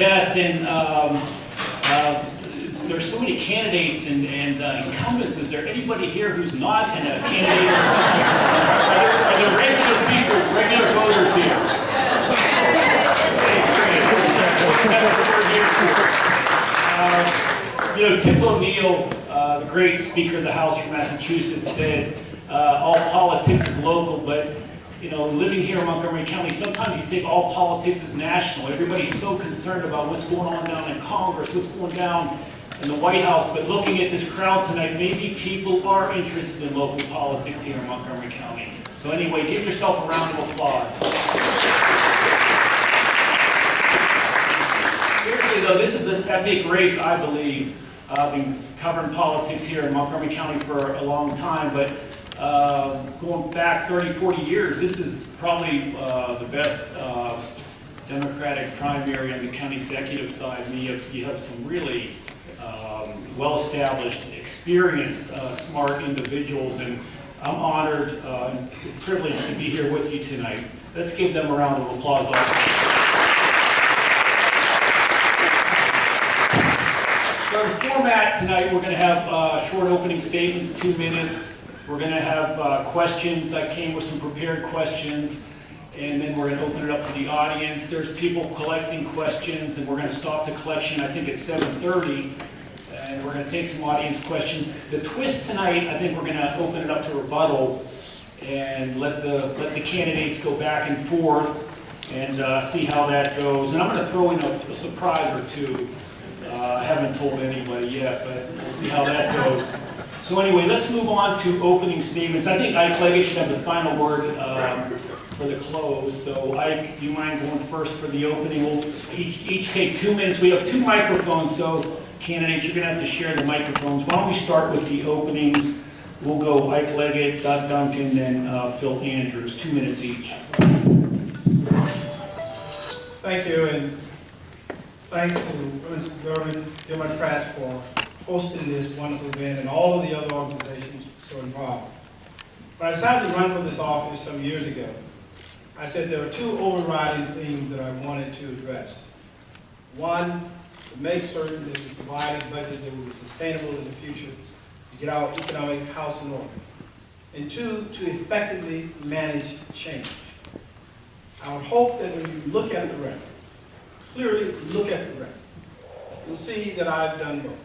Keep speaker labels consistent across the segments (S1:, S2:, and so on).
S1: Beth, and there's so many candidates and incumbents. Is there anybody here who's not in a candidate? Are there regular people, regular voters here? Tim O'Neill, the great Speaker of the House from Massachusetts, said all politics is local, but living here in Montgomery County, sometimes you think all politics is national. Everybody's so concerned about what's going on down in Congress, what's going down in the White House, but looking at this crowd tonight, maybe people are interested in local politics here in Montgomery County. So anyway, give yourself a round of applause. Seriously though, this is an epic race, I believe. I've been covering politics here in Montgomery County for a long time, but going back 30, 40 years, this is probably the best Democratic primary on the county executive side. And you have some really well-established, experienced, smart individuals, and I'm honored and privileged to be here with you tonight. Let's give them a round of applause also. So the format tonight, we're going to have short opening statements, 2 minutes. We're going to have questions. I came with some prepared questions, and then we're going to open it up to the audience. There's people collecting questions, and we're going to stop the collection, I think, at 7:30, and we're going to take some audience questions. The twist tonight, I think we're going to open it up to rebuttal and let the candidates go back and forth and see how that goes. And I'm going to throw in a surprise or two. I haven't told anybody yet, but we'll see how that goes. So anyway, let's move on to opening statements. I think Ike Leggett should have the final word for the close. So Ike, do you mind going first for the opening? We'll each take 2 minutes. We have 2 microphones, so candidates, you're going to have to share the microphones. Why don't we start with the openings? We'll go Ike Leggett, Duncan, then Phil Andrews. 2 minutes each.
S2: Thank you, and thanks to Women's Democrats for hosting this wonderful event and all of the other organizations so involved. When I decided to run for this office some years ago, I said there are 2 overriding themes that I wanted to address. One, to make certain that we provide a budget that will be sustainable in the future, to get our economic house in order. And 2, to effectively manage change. I would hope that when you look at the record, clearly look at the record, you'll see that I've done both.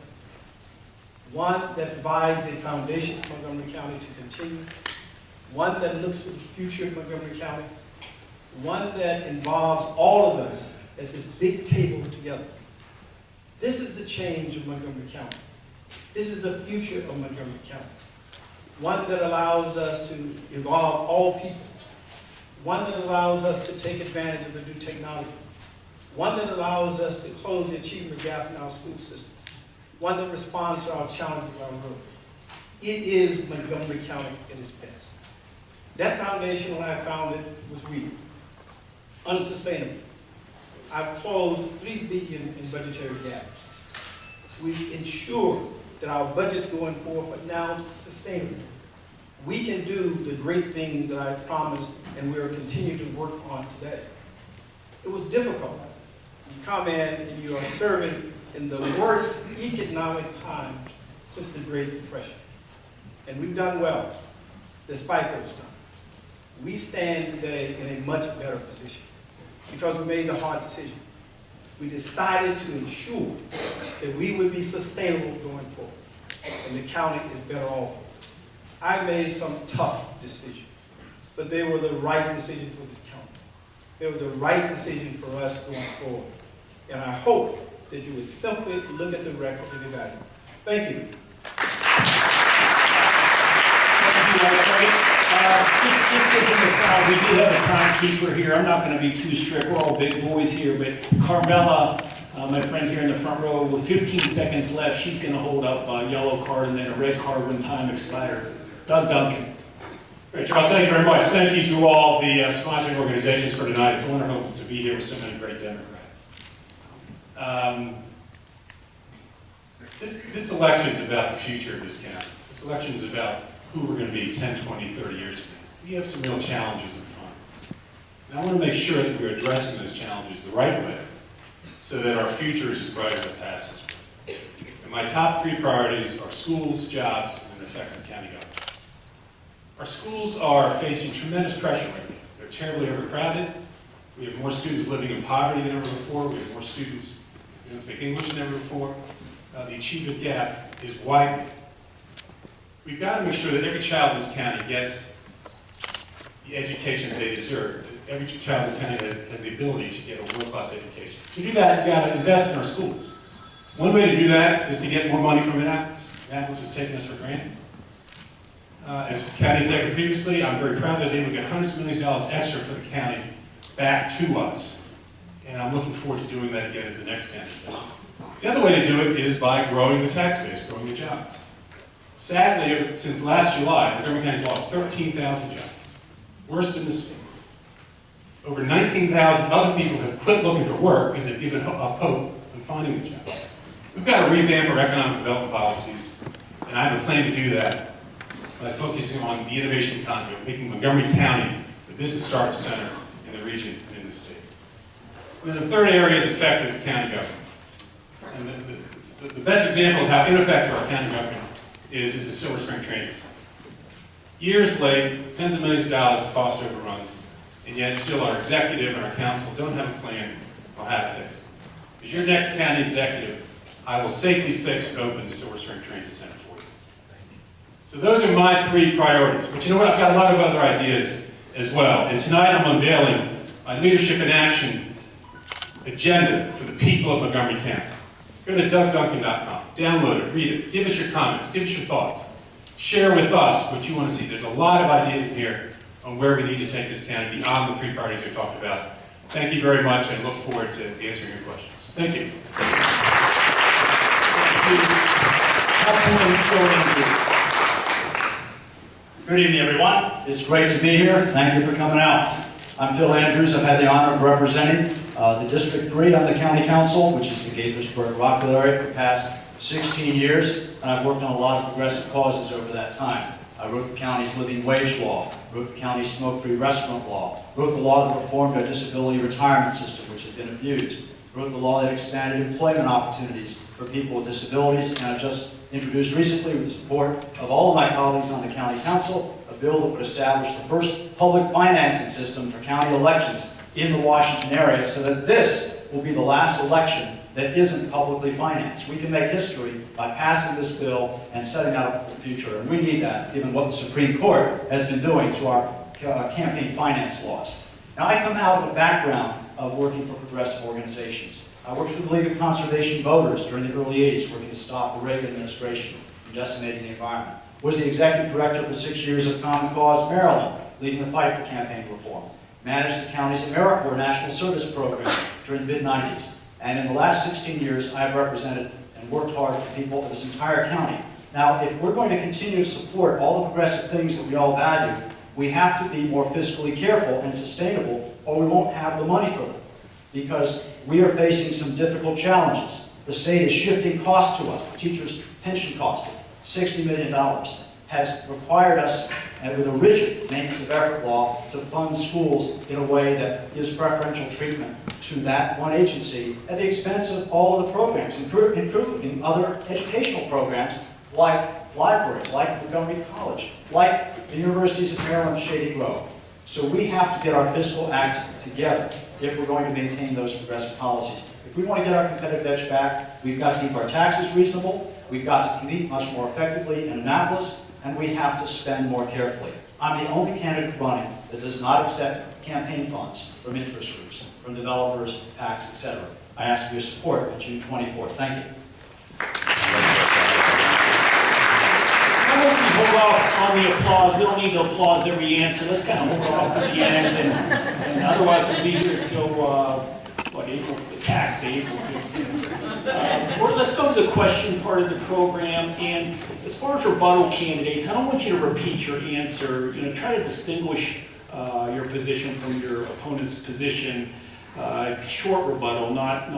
S2: One that provides a foundation for Montgomery County to continue, one that looks to the future of Montgomery County, one that involves all of us at this big table together. This is the change of Montgomery County. This is the future of Montgomery County. One that allows us to involve all people. One that allows us to take advantage of the new technology. One that allows us to close the achievement gap in our school system. One that responds to our challenges of our road. It is Montgomery County at its best. That foundation, when I found it, was weak, unsustainable. I've closed $3 billion in budgetary gaps. We've ensured that our budgets going forward are now sustainable. We can do the great things that I promised and we are continuing to work on today. It was difficult. You come in and you are serving in the worst economic time since the Great Depression. And we've done well, despite those times. We stand today in a much better position because we made the hard decision. We decided to ensure that we would be sustainable going forward, and the county is better off. I made some tough decisions, but they were the right decision for this county. They were the right decision for us going forward. And I hope that you would simply look at the record and evaluate. Thank you.
S1: Just as an aside, we do have a timekeeper here. I'm not going to be too strict. We're all big boys here, but Carmela, my friend here in the front row, with 15 seconds left, she's going to hold up a yellow card and then a red card when time expired. Duncan.
S3: Great, Charles, thank you very much. Thank you to all the sponsoring organizations for tonight. It's wonderful to be here with so many great Democrats. This election is about the future of this county. This election is about who we're going to be 10, 20, 30 years from now. We have some real challenges in front of us. And I want to make sure that we're addressing those challenges the right way so that our future is as bright as the past is. And my top 3 priorities are schools, jobs, and effective county government. Our schools are facing tremendous pressure right now. They're terribly overcrowded. We have more students living in poverty than ever before. We have more students who don't speak English than ever before. The achievement gap is widening. We've got to make sure that every child in this county gets the education they deserve. Every child in this county has the ability to get a world-class education. To do that, you've got to invest in our schools. One way to do that is to get more money from Annapolis. Annapolis has taken us for granted. As county executive previously, I'm very proud that I was able to get hundreds of millions of dollars extra for the county back to us. And I'm looking forward to doing that again as the next county executive. The other way to do it is by growing the tax base, growing the jobs. Sadly, since last July, Montgomery County's lost 13,000 jobs. Worst in the state. Over 19,000 other people have quit looking for work because they've given up hope on finding a job. We've got to revamp our economic development policies, and I have a plan to do that by focusing on the innovation economy, making Montgomery County the business startup center in the region and in the state. And then the third area is effective county government. And the best example of how ineffective our county government is the Silver Spring Transit Center. Years late, tens of millions of dollars of cost overruns, and yet still our executive and our council don't have a plan on how to fix it. As your next county executive, I will safely fix and open the Silver Spring Transit Center for you. So those are my 3 priorities. But you know what? I've got a lot of other ideas as well. And tonight I'm unveiling my Leadership in Action agenda for the people of Montgomery County. Go to DougDuncan.com, download it, read it, give us your comments, give us your thoughts. Share with us what you want to see. There's a lot of ideas in here on where we need to take this county beyond the 3 priorities we talked about. Thank you very much, and look forward to answering your questions. Thank you.
S4: Good evening, everyone. It's great to be here. Thank you for coming out. I'm Phil Andrews. I've had the honor of representing the District 3 on the County Council, which is the Gaithersburg-Rockville area, for the past 16 years, and I've worked on a lot of progressive causes over that time. I wrote the county's living wage law, wrote the county's smoke-free restaurant law, wrote the law that reformed our disability retirement system, which had been abused, wrote the law that expanded employment opportunities for people with disabilities, and I just introduced recently, with the support of all of my colleagues on the County Council, a bill that would establish the first public financing system for county elections in the Washington area, so that this will be the last election that isn't publicly financed. We can make history by passing this bill and setting that up for the future, and we need that, given what the Supreme Court has been doing to our campaign finance laws. Now, I come out of a background of working for progressive organizations. I worked for the League of Conservation Voters during the early 80s, working to stop the Reagan administration from decimating the environment. Was the executive director for 6 years of Common Cause Maryland, leading the fight for campaign reform. Managed the county's AmeriCorps National Service Program during the mid-90s. And in the last 16 years, I have represented and worked hard for people of this entire county. Now, if we're going to continue to support all the progressive things that we all value, we have to be more fiscally careful and sustainable, or we won't have the money for them. Because we are facing some difficult challenges. The state is shifting costs to us. The teacher's pension cost, $60 million, has required us, and with a rigid maintenance of effort law, to fund schools in a way that gives preferential treatment to that one agency at the expense of all of the programs, including other educational programs like libraries, like Montgomery College, like the universities of Maryland and Shady Grove. So we have to get our fiscal act together if we're going to maintain those progressive policies. If we want to get our competitive edge back, we've got to keep our taxes reasonable, we've got to compete much more effectively in Annapolis, and we have to spend more carefully. I'm the only candidate running that does not accept campaign funds from interest groups, from developers, PACs, etc. I ask for your support on June 24th. Thank you.
S1: Why don't we hold off on the applause? We don't need to applause every answer. Let's kind of hold off to the end, and otherwise we'll be here till, April, the tax day, April 15th. Let's go to the question part of the program, and as far as rebuttal candidates, I don't want you to repeat your answer. Try to distinguish your position from your opponent's position. Short rebuttal, not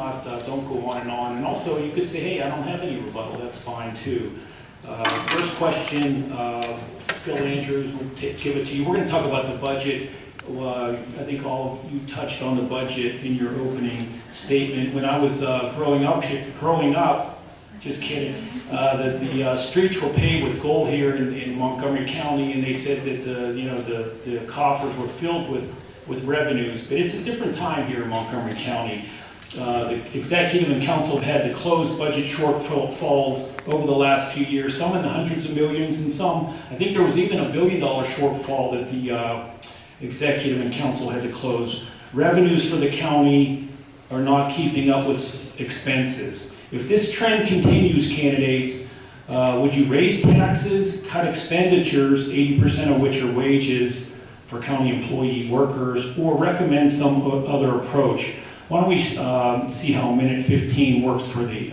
S1: don't go on and on. And also, you could say, hey, I don't have any rebuttal. That's fine too. First question, Phil Andrews, we'll give it to you. We're going to talk about the budget. I think all of you touched on the budget in your opening. statement. When I was growing up, just kidding, that the streets were paved with gold here in Montgomery County, and they said that the coffers were filled with revenues. But it's a different time here in Montgomery County. The executive and council have had to close budget shortfalls over the last few years, some in the hundreds of millions, and some, I think there was even $1 billion shortfall that the executive and council had to close. Revenues for the county are not keeping up with expenses. If this trend continues, candidates, would you raise taxes, cut expenditures, 80% of which are wages for county employee workers, or recommend some other approach? Why don't we see how minute 15 works for the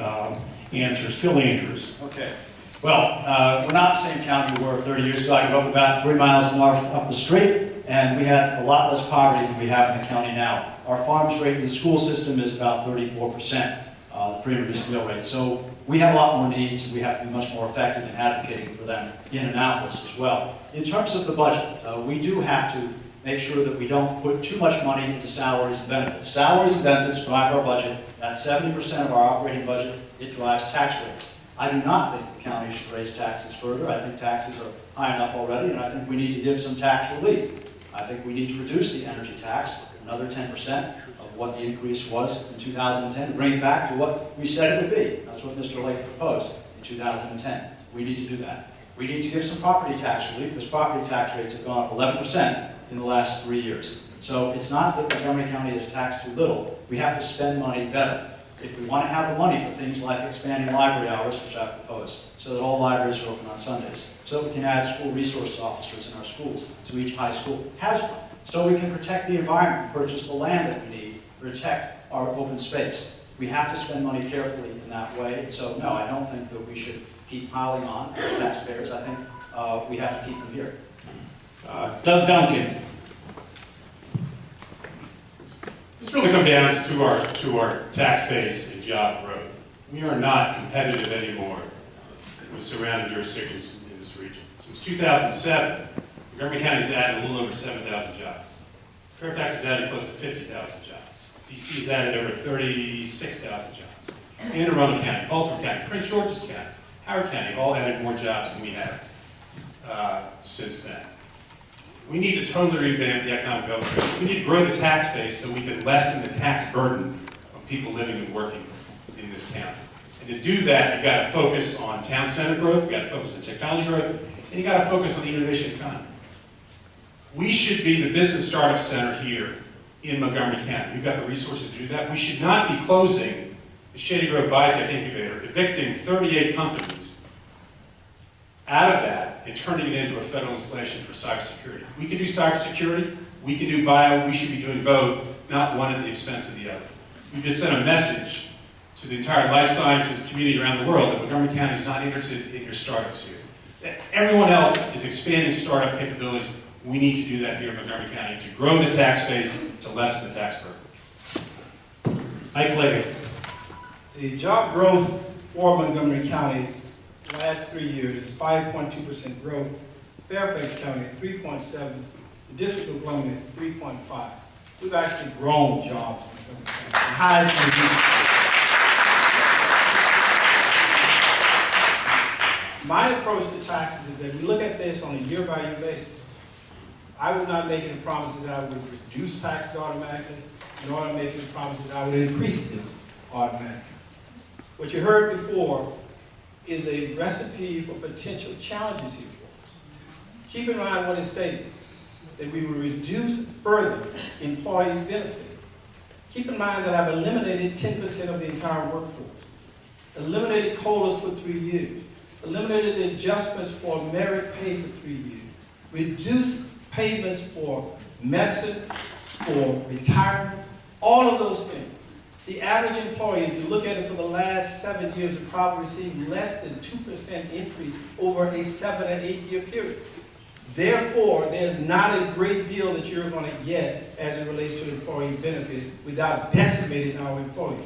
S1: answers. Phil Andrews.
S4: Okay. Well, we're not the same county we were 30 years ago. I grew up about 3 miles north up the street, and we had a lot less poverty than we have in the county now. Our farms rate in the school system is about 34%, the free and reduced meal rate. So we have a lot more needs, and we have to be much more effective in advocating for them in Annapolis as well. In terms of the budget, we do have to make sure that we don't put too much money into salaries and benefits. Salaries and benefits drive our budget. That's 70% of our operating budget. It drives tax rates. I do not think the county should raise taxes further. I think taxes are high enough already, and I think we need to give some tax relief. I think we need to reduce the energy tax, another 10% of what the increase was in 2010, bring it back to what we said it would be. That's what Mr. Lake proposed in 2010. We need to do that. We need to give some property tax relief, because property tax rates have gone up 11% in the last 3 years. So it's not that Montgomery County is taxed too little. We have to spend money better. If we want to have the money for things like expanding library hours, which I proposed, so that all libraries are open on Sundays, so we can add school resource officers in our schools, so each high school has one, so we can protect the environment, purchase the land that we need, protect our open space. We have to spend money carefully in that way. So no, I don't think that we should keep piling on the taxpayers. I think we have to keep them here.
S1: Doug Duncan.
S3: This really comes down to our tax base and job growth. We are not competitive anymore with surrounding jurisdictions in this region. Since 2007, Montgomery County has added a little over 7,000 jobs. Fairfax has added close to 50,000 jobs. DC has added over 36,000 jobs. Anne Arundel County, Baltimore County, Prince George's County, Howard County all added more jobs than we have since then. We need to totally revamp the economic development. We need to grow the tax base so we can lessen the tax burden of people living and working in this county. And to do that, you've got to focus on town center growth, you've got to focus on technology growth, and you've got to focus on the innovation economy. We should be the business startup center here in Montgomery County. We've got the resources to do that. We should not be closing the Shady Grove Biotech Incubator, evicting 38 companies out of that and turning it into a federal installation for cybersecurity. We can do cybersecurity, we can do bio, we should be doing both, not one at the expense of the other. We just sent a message to the entire life sciences community around the world that Montgomery County is not interested in your startups here. That everyone else is expanding startup capabilities. We need to do that here in Montgomery County to grow the tax base, to lessen the tax burden.
S1: Ike Leggett.
S2: The job growth for Montgomery County the last 3 years is 5.2% growth. Fairfax County at 3.7%. The District of Columbia at 3.5%. We've actually grown jobs in Montgomery County. The highest in the My approach to taxes is that we look at this on a year-by-year basis. I would not make any promises that I would reduce taxes automatically, nor am I making promises that I would increase them automatically. What you heard before is a recipe for potential challenges here for us. Keep in mind what is stated, that we will reduce further employee benefit. Keep in mind that I've eliminated 10% of the entire workforce, eliminated COLAs for 3 years, eliminated the adjustments for merit pay for 3 years, reduced payments for medicine, for retirement, all of those things. The average employee, if you look at it for the last 7 years, has probably received less than 2% increase over a 7 or 8 year period. Therefore, there's not a great deal that you're going to get as it relates to employee benefits without decimating our employees.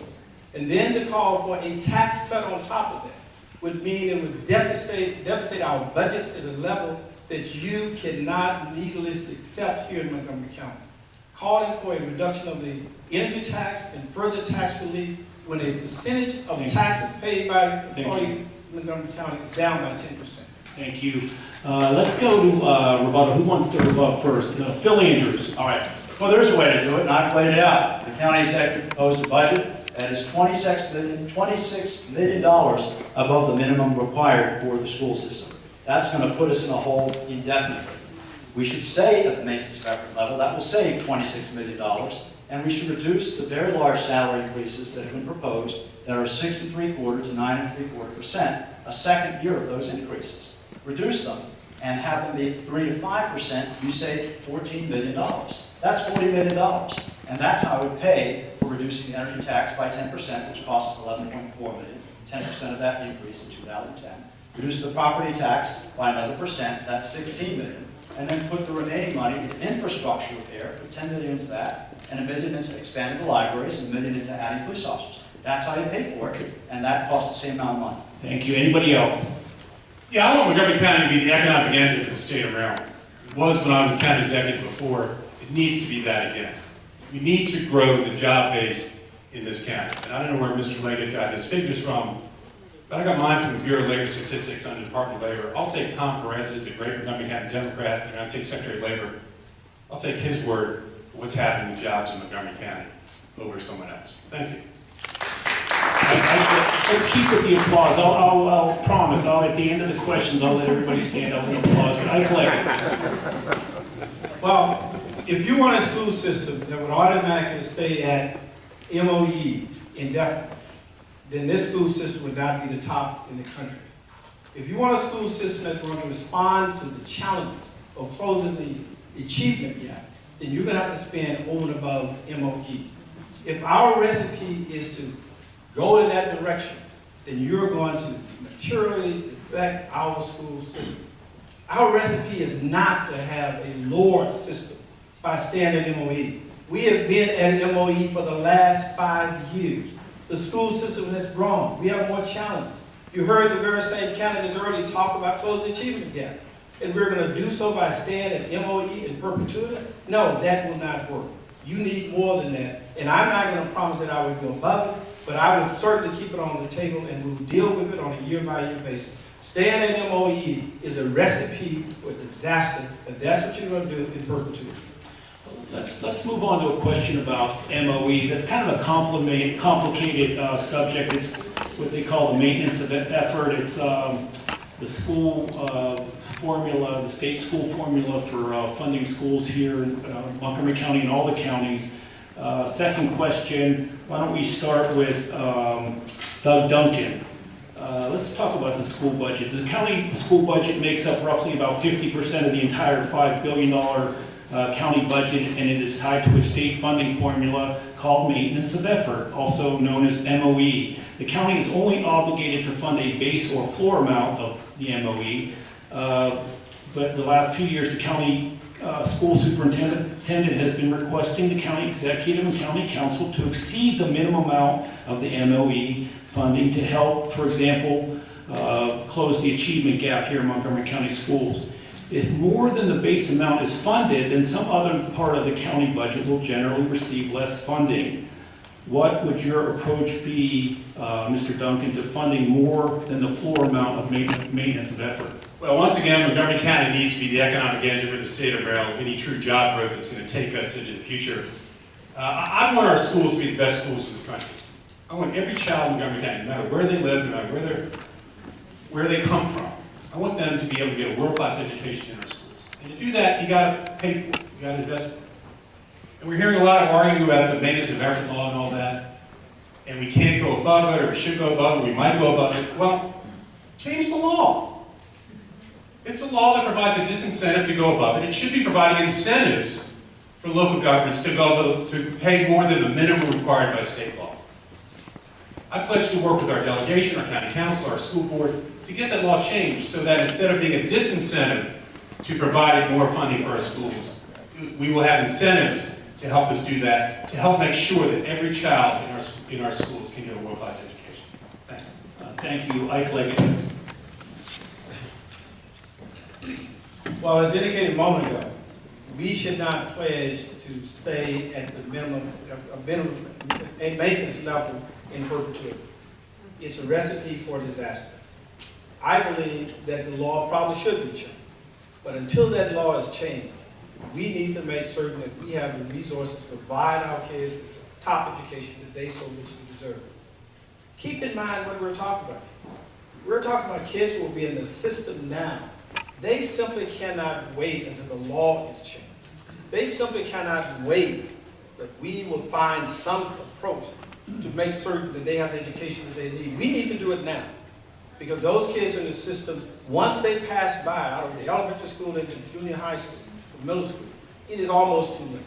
S2: And then to call for a tax cut on top of that would mean it would devastate our budgets at a level that you cannot needlessly accept here in Montgomery County. Calling for a reduction of the energy tax and further tax relief when a percentage of
S1: Thank you.
S2: taxes paid by
S1: Thank
S2: employees in Montgomery County is down by 10%.
S1: Thank you. Let's go to rebuttal. Who wants to rebuttal first? Phil Andrews.
S4: All right. Well, there's a way to do it, and I've laid it out. The county executive proposed a budget that is $26 million above the minimum required for the school system. That's going to put us in a hole indefinitely. We should stay at the maintenance of effort level. That will save $26 million. And we should reduce the very large salary increases that have been proposed that are 6 3/4 to 9 3/4%, a second year of those increases. Reduce them and have them be 3 to 5%, you save $14 million. That's $40 million. And that's how I would pay for reducing the energy tax by 10%, which costs $11.4 million, 10% of that increase in 2010. Reduce the property tax by another percent, that's $16 million. And then put the remaining money in infrastructure repair, put $10 million into that, and $1 million into expanding the libraries, and $1 million into adding police officers. That's how you pay for it, and that costs the same amount of money.
S1: Thank you. Anybody else?
S3: Yeah, I want Montgomery County to be the economic engine for the state of Maryland. It was when I was county executive before. It needs to be that again. We need to grow the job base in this county. And I don't know where Mr. Leggett got his figures from, but I got mine from the Bureau of Labor Statistics under the Department of Labor. I'll take Tom Perez, who's a great Montgomery County Democrat, United States Secretary of Labor. I'll take his word for what's happening with jobs in Montgomery County over someone else. Thank you.
S1: Let's keep with the applause. I'll promise, at the end of the questions, I'll let everybody stand up and applause, but I collect it.
S2: Well, if you want a school system that would automatically stay at MOE indefinitely, then this school system would not be the top in the country. If you want a school system that's going to respond to the challenges of closing the achievement gap, then you're going to have to spend over and above MOE. If our recipe is to go in that direction, then you're going to materially affect our school system. Our recipe is not to have a lower system by standard MOE. We have been at MOE for the last 5 years. The school system has grown. We have more challenges. You heard the very same candidates earlier talk about closing the achievement gap. And we're going to do so by staying at MOE in perpetuity? No, that will not work. You need more than that. And I'm not going to promise that I would go above it, but I would certainly keep it on the table and we'll deal with it on a year-by-year basis. Staying at MOE is a recipe for disaster, and that's what you're going to do in perpetuity.
S1: Let's move on to a question about MOE. That's kind of a complicated subject. It's what they call the maintenance of effort. It's the school formula, the state school formula for funding schools here in Montgomery County and all the counties. Second question, why don't we start with Doug Duncan. Let's talk about the school budget. The county school budget makes up roughly about 50% of the entire $5 billion county budget, and it is tied to a state funding formula called maintenance of effort, also known as MOE. The county is only obligated to fund a base or floor amount of the MOE, but the last few years the county school superintendent has been requesting the county executive and county council to exceed the minimum amount of the MOE funding to help, for example, close the achievement gap here in Montgomery County schools. If more than the base amount is funded, then some other part of the county budget will generally receive less funding. What would your approach be, Mr. Duncan, to funding more than the floor amount of maintenance of effort?
S3: Well, once again, Montgomery County needs to be the economic engine for the state of Maryland. We need true job growth that's going to take us into the future. I want our schools to be the best schools in this country. I want every child in Montgomery County, no matter where they live, no matter where they come from, I want them to be able to get a world-class education in our schools. And to do that, you got to pay for it. You got to invest in it. And we're hearing a lot of arguing about the maintenance of effort law and all that. And we can't go above it, or we should go above it, or we might go above it. Well, change the law. It's a law that provides a disincentive to go above it. It should be providing incentives for local governments to pay more than the minimum required by state law. I pledge to work with our delegation, our county council, our school board, to get that law changed so that instead of being a disincentive to providing more funding for our schools, we will have incentives to help us do that, to help make sure that every child in our schools can get a world-class education. Thanks.
S1: Thank you. Ike Leggett.
S2: Well, as indicated a moment ago, we should not pledge to to stay at the minimum maintenance level in perpetuity. It's a recipe for disaster. I believe that the law probably should be changed. But until that law is changed, we need to make certain that we have the resources to provide our kids with the top education that they so richly deserve. Keep in mind what we're talking about. We're talking about kids who will be in the system now. They simply cannot wait until the law is changed. They simply cannot wait that we will find some approach to make certain that they have the education that they need. We need to do it now. Because those kids in the system, once they pass by out of the elementary school into junior high school, middle school, it is almost too late.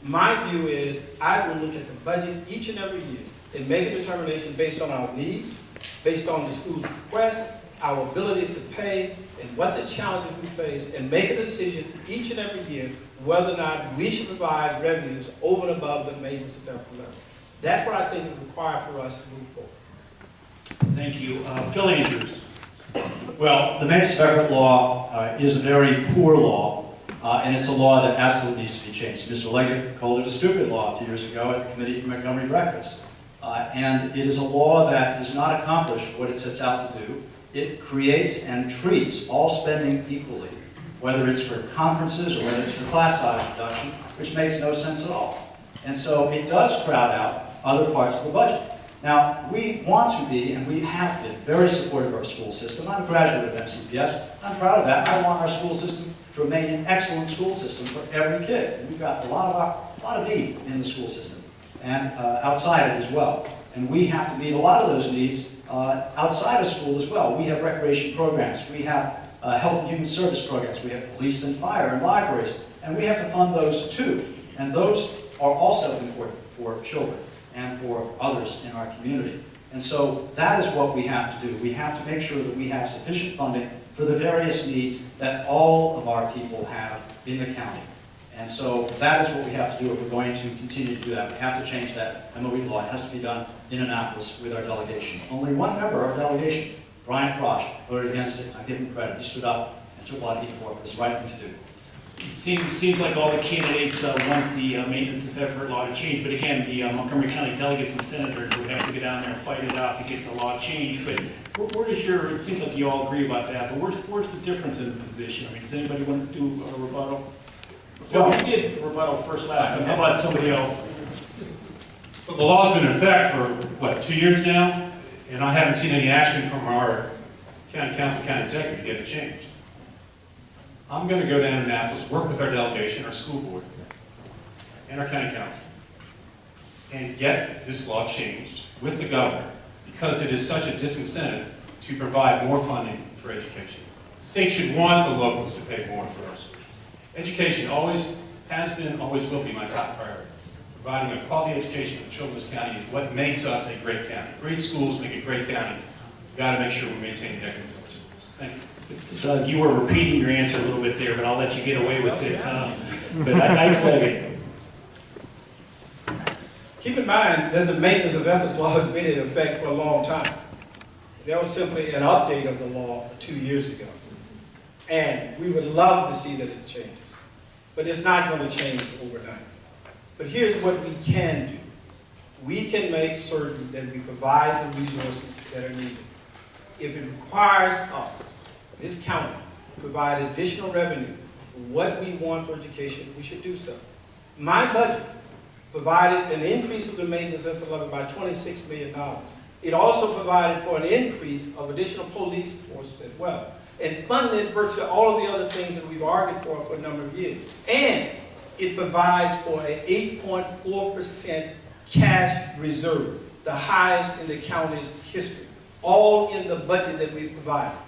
S2: My view is I will look at the budget each and every year and make a determination based on our needs, based on the school's request, our ability to pay, and what the challenges we face, and make a decision each and every year whether or not we should provide revenues over and above the maintenance of effort level. That's what I think is required for us to move forward.
S1: Thank you. Phil Andrews.
S4: Well, the maintenance of effort law is a very poor law, and it's a law that absolutely needs to be changed. Mr. Leggett called it a stupid law a few years ago at the Committee for Montgomery Breakfast. And it is a law that does not accomplish what it sets out to do. It creates and treats all spending equally, whether it's for conferences or whether it's for class size reduction, which makes no sense at all. And so it does crowd out other parts of the budget. Now, we want to be, and we have been, very supportive of our school system. I'm a graduate of MCPS. I'm proud of that. I want our school system to remain an excellent school system for every kid. And we've got a lot of need in the school system, and outside it as well. And we have to meet a lot of those needs outside of school as well. We have recreation programs. We have health and human service programs. We have police and fire and libraries. And we have to fund those too. And those are also important for children and for others in our community. And so that is what we have to do. We have to make sure that we have sufficient funding for the various needs that all of our people have in the county. And so that is what we have to do if we're going to continue to do that. We have to change that MOE law. It has to be done in Annapolis with our delegation. Only one member of our delegation, Brian Frosch, voted against it. I give him credit. He stood up and took a lot of heat for it. It's the right thing to do.
S1: It seems like all the candidates want the maintenance of effort law to change, but again, the Montgomery County delegates and senators would have to go down there and fight it out to get the law changed. But where does your, it seems like you all agree about that, but where's the difference in the position? I mean, does anybody want to do a rebuttal? Phil, we did a rebuttal first last time. How about somebody else?
S3: Well, the law's been in effect for, what, 2 years now? And I haven't seen any action from our county council, county executive to get it changed. I'm going to go down to Annapolis, work with our delegation, our school board, and our county council, and get this law changed with the governor, because it is such a disincentive to provide more funding for education. The state should want the locals to pay more for our schools. Education always has been, always will be my top priority. Providing a quality education for children in this county is what makes us a great county. Great schools make a great county. We've got to make sure we maintain the excellence of our schools. Thank you.
S1: Doug, you were repeating your answer a little bit there, but I'll let you get away with it. But I play it.
S2: Keep in mind that the maintenance of effort law has been in effect for a long time. That was simply an update of the law 2 years ago. And we would love to see that it changes. But it's not going to change overnight. But here's what we can do. We can make certain that we provide the resources that are needed. If it requires us, this county, to provide additional revenue for what we want for education, we should do so. My budget provided an increase of the maintenance effort level by $26 million. It also provided for an increase of additional police force as well, and funded virtually all of the other things that we've argued for a number of years. And it provides for an 8.4% cash reserve, the highest in the county's history, all in the budget that we provided.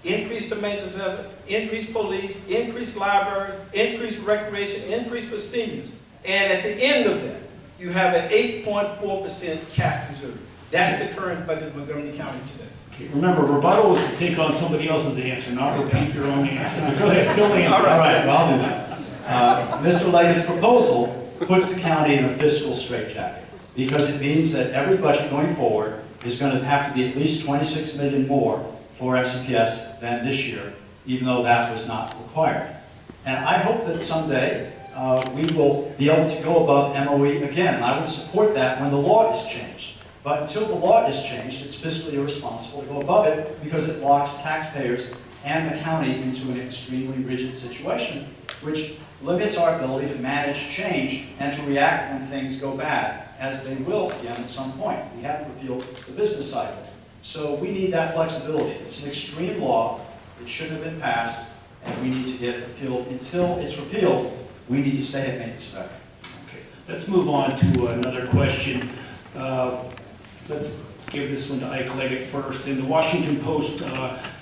S2: Increase the maintenance of it, increase police, increase library, increase recreation, increase for seniors. And at the end of that, you have an 8.4% cash reserve. That's the current budget of Montgomery County today.
S1: Okay, remember, rebuttal is to take on somebody else's answer, not repeat your own answer. But go ahead, Phil Andrews.
S4: All right, well, I'll do that. Mr. Leggett's proposal puts the county in a fiscal straitjacket because it means that every budget going forward is going to have to be at least $26 million more for MCPS than this year, even though that was not required. And I hope that someday we will be able to go above MOE again. I would support that when the law is changed. But until the law is changed, it's fiscally irresponsible to go above it because it locks taxpayers and the county into an extremely rigid situation, which limits our ability to manage change and to react when things go bad, as they will again at some point. We haven't repealed the business cycle. So we need that flexibility. It's an extreme law. It shouldn't have been passed, and we need to get it repealed. Until it's repealed, we need to stay at maintenance of effort.
S1: Okay, let's move on to another question. Let's give this one to Ike Leggett first. And the Washington Post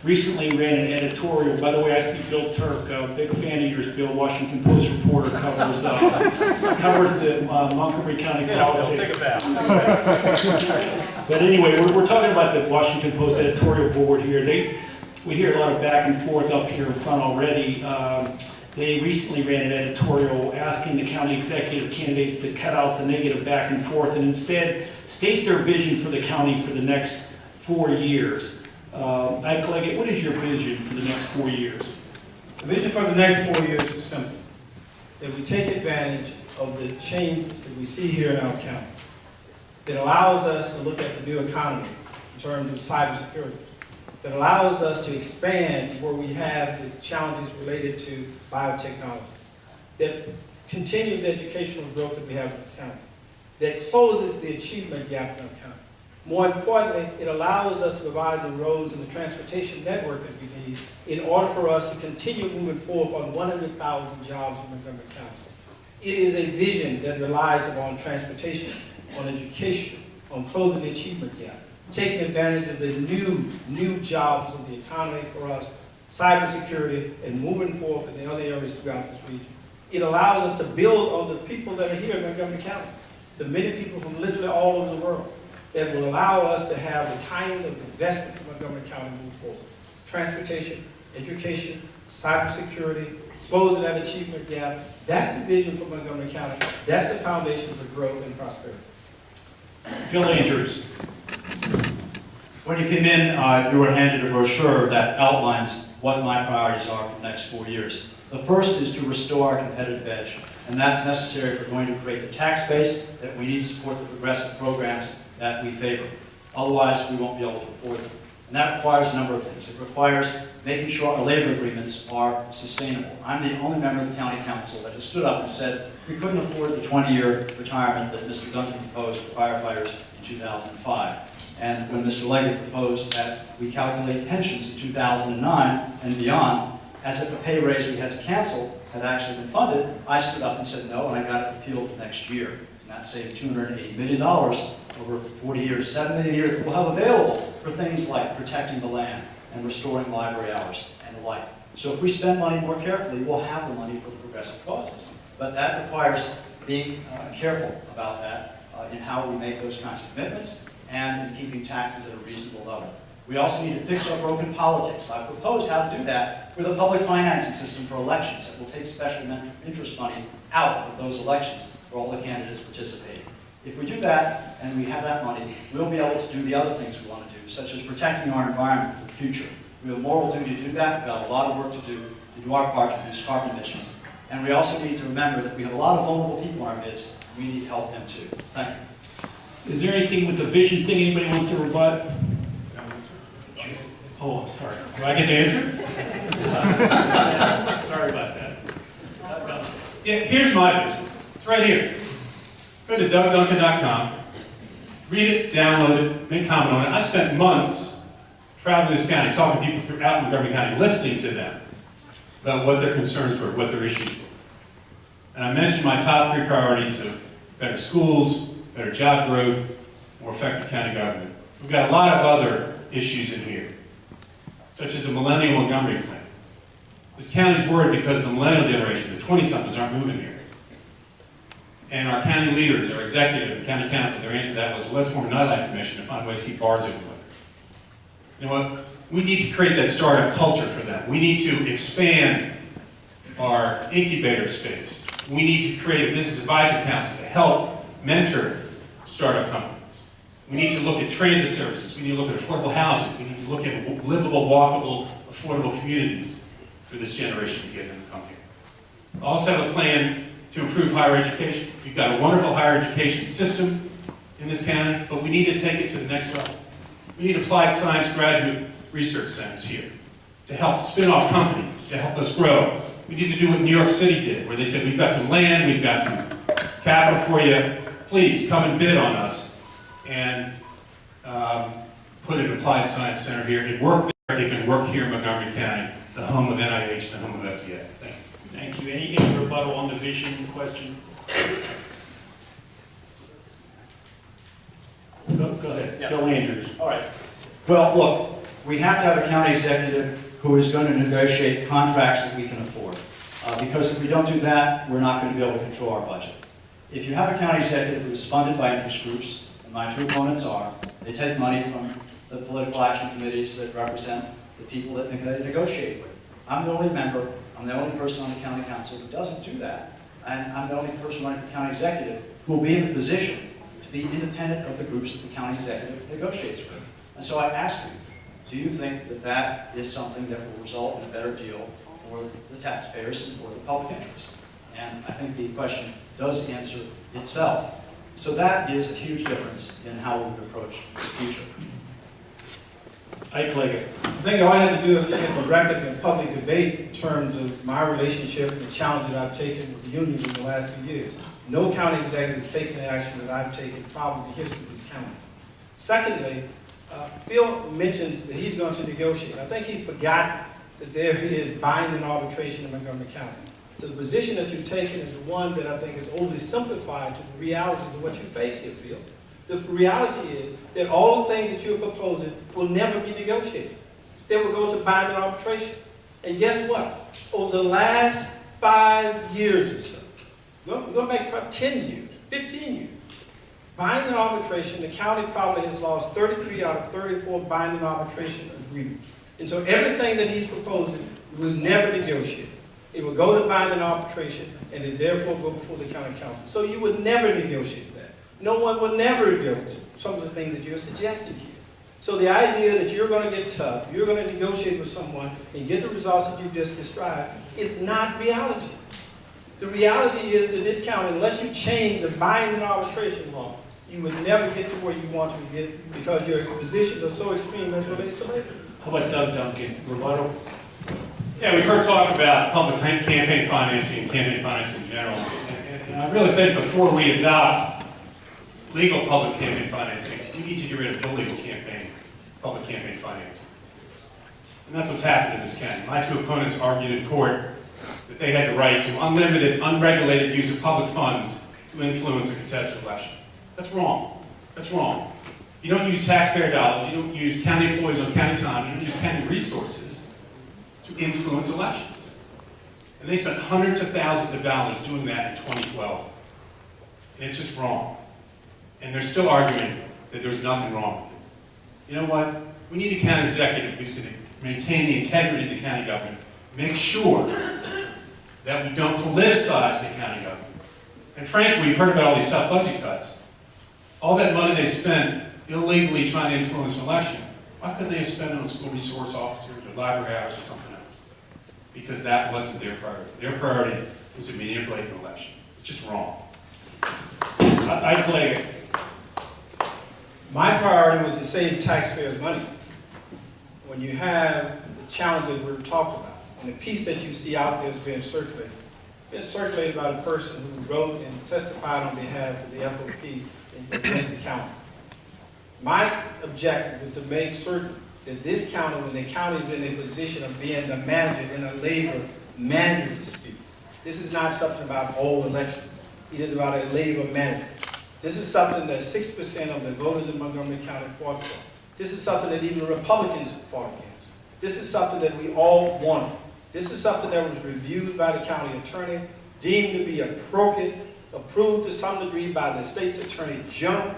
S1: recently ran an editorial. By the way, I see Bill Turk, a big fan of yours, Bill. Washington Post reporter, covers the Montgomery County politics.
S5: Take it back.
S1: But anyway, we're talking about the Washington Post editorial board here. We hear a lot of back and forth up here in front already. They recently ran an editorial asking the county executive candidates to cut out the negative back and forth and instead state their vision for the county for the next 4 years. Ike Leggett, what is your vision for the next 4 years?
S2: The vision for the next 4 years is simple. That we take advantage of the change that we see here in our county. That allows us to look at the new economy in terms of cybersecurity. That allows us to expand where we have the challenges related to biotechnology. That continues the educational growth that we have in the county. That closes the achievement gap in our county. More importantly, it allows us to provide the roads and the transportation network that we need in order for us to continue moving forward on 100,000 jobs in Montgomery County. It is a vision that relies upon transportation, on education, on closing the achievement gap, taking advantage of the new jobs of the economy for us, cybersecurity, and moving forward in the other areas throughout this region. It allows us to build on the people that are here in Montgomery County, the many people from literally all over the world, that will allow us to have the kind of investment for Montgomery County move forward. Transportation, education, cybersecurity, closing that achievement gap. That's the vision for Montgomery County. That's the foundation for growth and prosperity.
S1: Phil Andrews.
S4: When you came in, you were handed a brochure that outlines what my priorities are for the next 4 years. The first is to restore our competitive edge, and that's necessary if we're going to create the tax base that we need to support the progressive programs that we favor. Otherwise, we won't be able to afford them. And that requires a number of things. It requires making sure our labor agreements are sustainable. I'm the only member of the county council that has stood up and said we couldn't afford the 20-year retirement that Mr. Duncan proposed for firefighters in 2005. And when Mr. Leggett proposed that we calculate pensions in 2009 and beyond, as if a pay raise we had to cancel had actually been funded, I stood up and said no, and I got it repealed next year. And that saved $280 million over 40 years, $7 million a year that we'll have available for things like protecting the land and restoring library hours and the like. So if we spend money more carefully, we'll have the money for the progressive causes. But that requires being careful about that in how we make those kinds of commitments and in keeping taxes at a reasonable level. We also need to fix our broken politics. I proposed how to do that with a public financing system for elections that will take special interest money out of those elections where all the candidates participate. If we do that, and we have that money, we'll be able to do the other things we want to do, such as protecting our environment for the future. We have a moral duty to do that. We've got a lot of work to do our part to reduce carbon emissions. And we also need to remember that we have a lot of vulnerable people in our midst. We need to help them too. Thank you.
S1: Is there anything with the vision thing anybody wants to rebut? Oh, I'm sorry.
S3: Do I get to answer?
S1: Sorry about that.
S3: Yeah, here's my vision. It's right here. Go to DougDuncan.com, read it, download it, make comment on it. I spent months traveling this county, talking to people throughout Montgomery County, listening to them about what their concerns were, what their issues were. And I mentioned my top 3 priorities of better schools, better job growth, more effective county government. We've got a lot of other issues in here, such as the Millennial Montgomery Plan. This county's worried because the millennial generation, the 20-somethings, aren't moving here. And our county leaders, our executive, and county council, their answer to that was, well, let's form a nightlife commission to find ways to keep bars open. You know what? We need to create that startup culture for them. We need to expand our incubator space. We need to create a business advisory council to help mentor startup companies. We need to look at transit services. We need to look at affordable housing. We need to look at livable, walkable, affordable communities for this generation to get them to come here. I also have a plan to improve higher education. We've got a wonderful higher education system in this county, but we need to take it to the next level. We need applied science graduate research centers here to help spin off companies, to help us grow. We need to do what New York City did, where they said, we've got some land, we've got some capital for you, please come and bid on us, and put an applied science center here. It worked there, it can work here in Montgomery County, the home of NIH, the home of FDA. Thank you.
S1: Thank you. Any rebuttal on the vision question? Go ahead.
S4: Yeah.
S1: Phil Andrews.
S4: All right. Well, look, we have to have a county executive who is going to negotiate contracts that we can afford. Because if we don't do that, we're not going to be able to control our budget. If you have a county executive who is funded by interest groups, and my two opponents are, they take money from the political action committees that represent the people that they negotiate with. I'm the only member, I'm the only person on the county council who doesn't do that. And I'm the only person running for county executive who will be in a position to be independent of the groups that the county executive negotiates with. And so I ask you, do you think that that is something that will result in a better deal for the taxpayers and for the public interest? And I think the question does answer itself. So that is a huge difference in how we would approach the future.
S1: Ike Leggett.
S2: I think all I have to do is look at the record in public debate in terms of my relationship and the challenge that I've taken with the unions in the last few years. No county executive has taken the action that I've taken probably in the history of this county. Secondly, Phil mentions that he's going to negotiate. I think he's forgotten that there is binding arbitration in Montgomery County. So the position that you've taken is one that I think is overly simplified to the realities of what you face here, Phil. The reality is that all the things that you're proposing will never be negotiated. They will go to binding arbitration. And guess what? Over the last 5 years or so, we're going to make about 10 years, 15 years, binding arbitration, the county probably has lost 33 out of 34 binding arbitration agreements. And so everything that he's proposing will never negotiate. It will go to binding arbitration, and it therefore go before the county council. So you would never negotiate that. No one will never negotiate some of the things that you're suggesting here. So the idea that you're going to get tough, you're going to negotiate with someone and get the results that you just described is not reality. The reality is in this county, unless you change the binding arbitration law, you would never get to where you want to get because your positions are so extreme as relates to labor.
S1: How about Doug Duncan? Rebuttal?
S3: Yeah, we've heard talk about public campaign financing and campaign financing in general. And I really think before we adopt legal public campaign financing, we need to get rid of illegal public campaign financing. And that's what's happened in this county. My two opponents argued in court that they had the right to unlimited, unregulated use of public funds to influence a contested election. That's wrong. That's wrong. You don't use taxpayer dollars, you don't use county employees on county time, you don't use county resources to influence elections. And they spent hundreds of thousands of dollars doing that in 2012. And it's just wrong. And they're still arguing that there's nothing wrong with it. You know what? We need a county executive who's going to maintain the integrity of the county government, make sure that we don't politicize the county government. And frankly, we've heard about all these sub-budget cuts. All that money they spent illegally trying to influence an election, why couldn't they have spent it on school resource officers or library hours or something else? Because that wasn't their priority. Their priority was to manipulate an election. It's just wrong.
S1: Ike Leggett.
S2: My priority was to save taxpayers money. When you have the challenges we're talking about, and the piece that you see out there is being circulated by the person who wrote and testified on behalf of the FOP in Winston County. My objective was to make certain that this county, when the county is in a position of being the manager in a labor management dispute, this is not something about all election. It is about a labor management. This is something that 6% of the voters in Montgomery County fought for. This is something that even Republicans fought against. This is something that we all wanted. This is something that was reviewed by the county attorney, deemed to be appropriate, approved to some degree by the state's attorney general,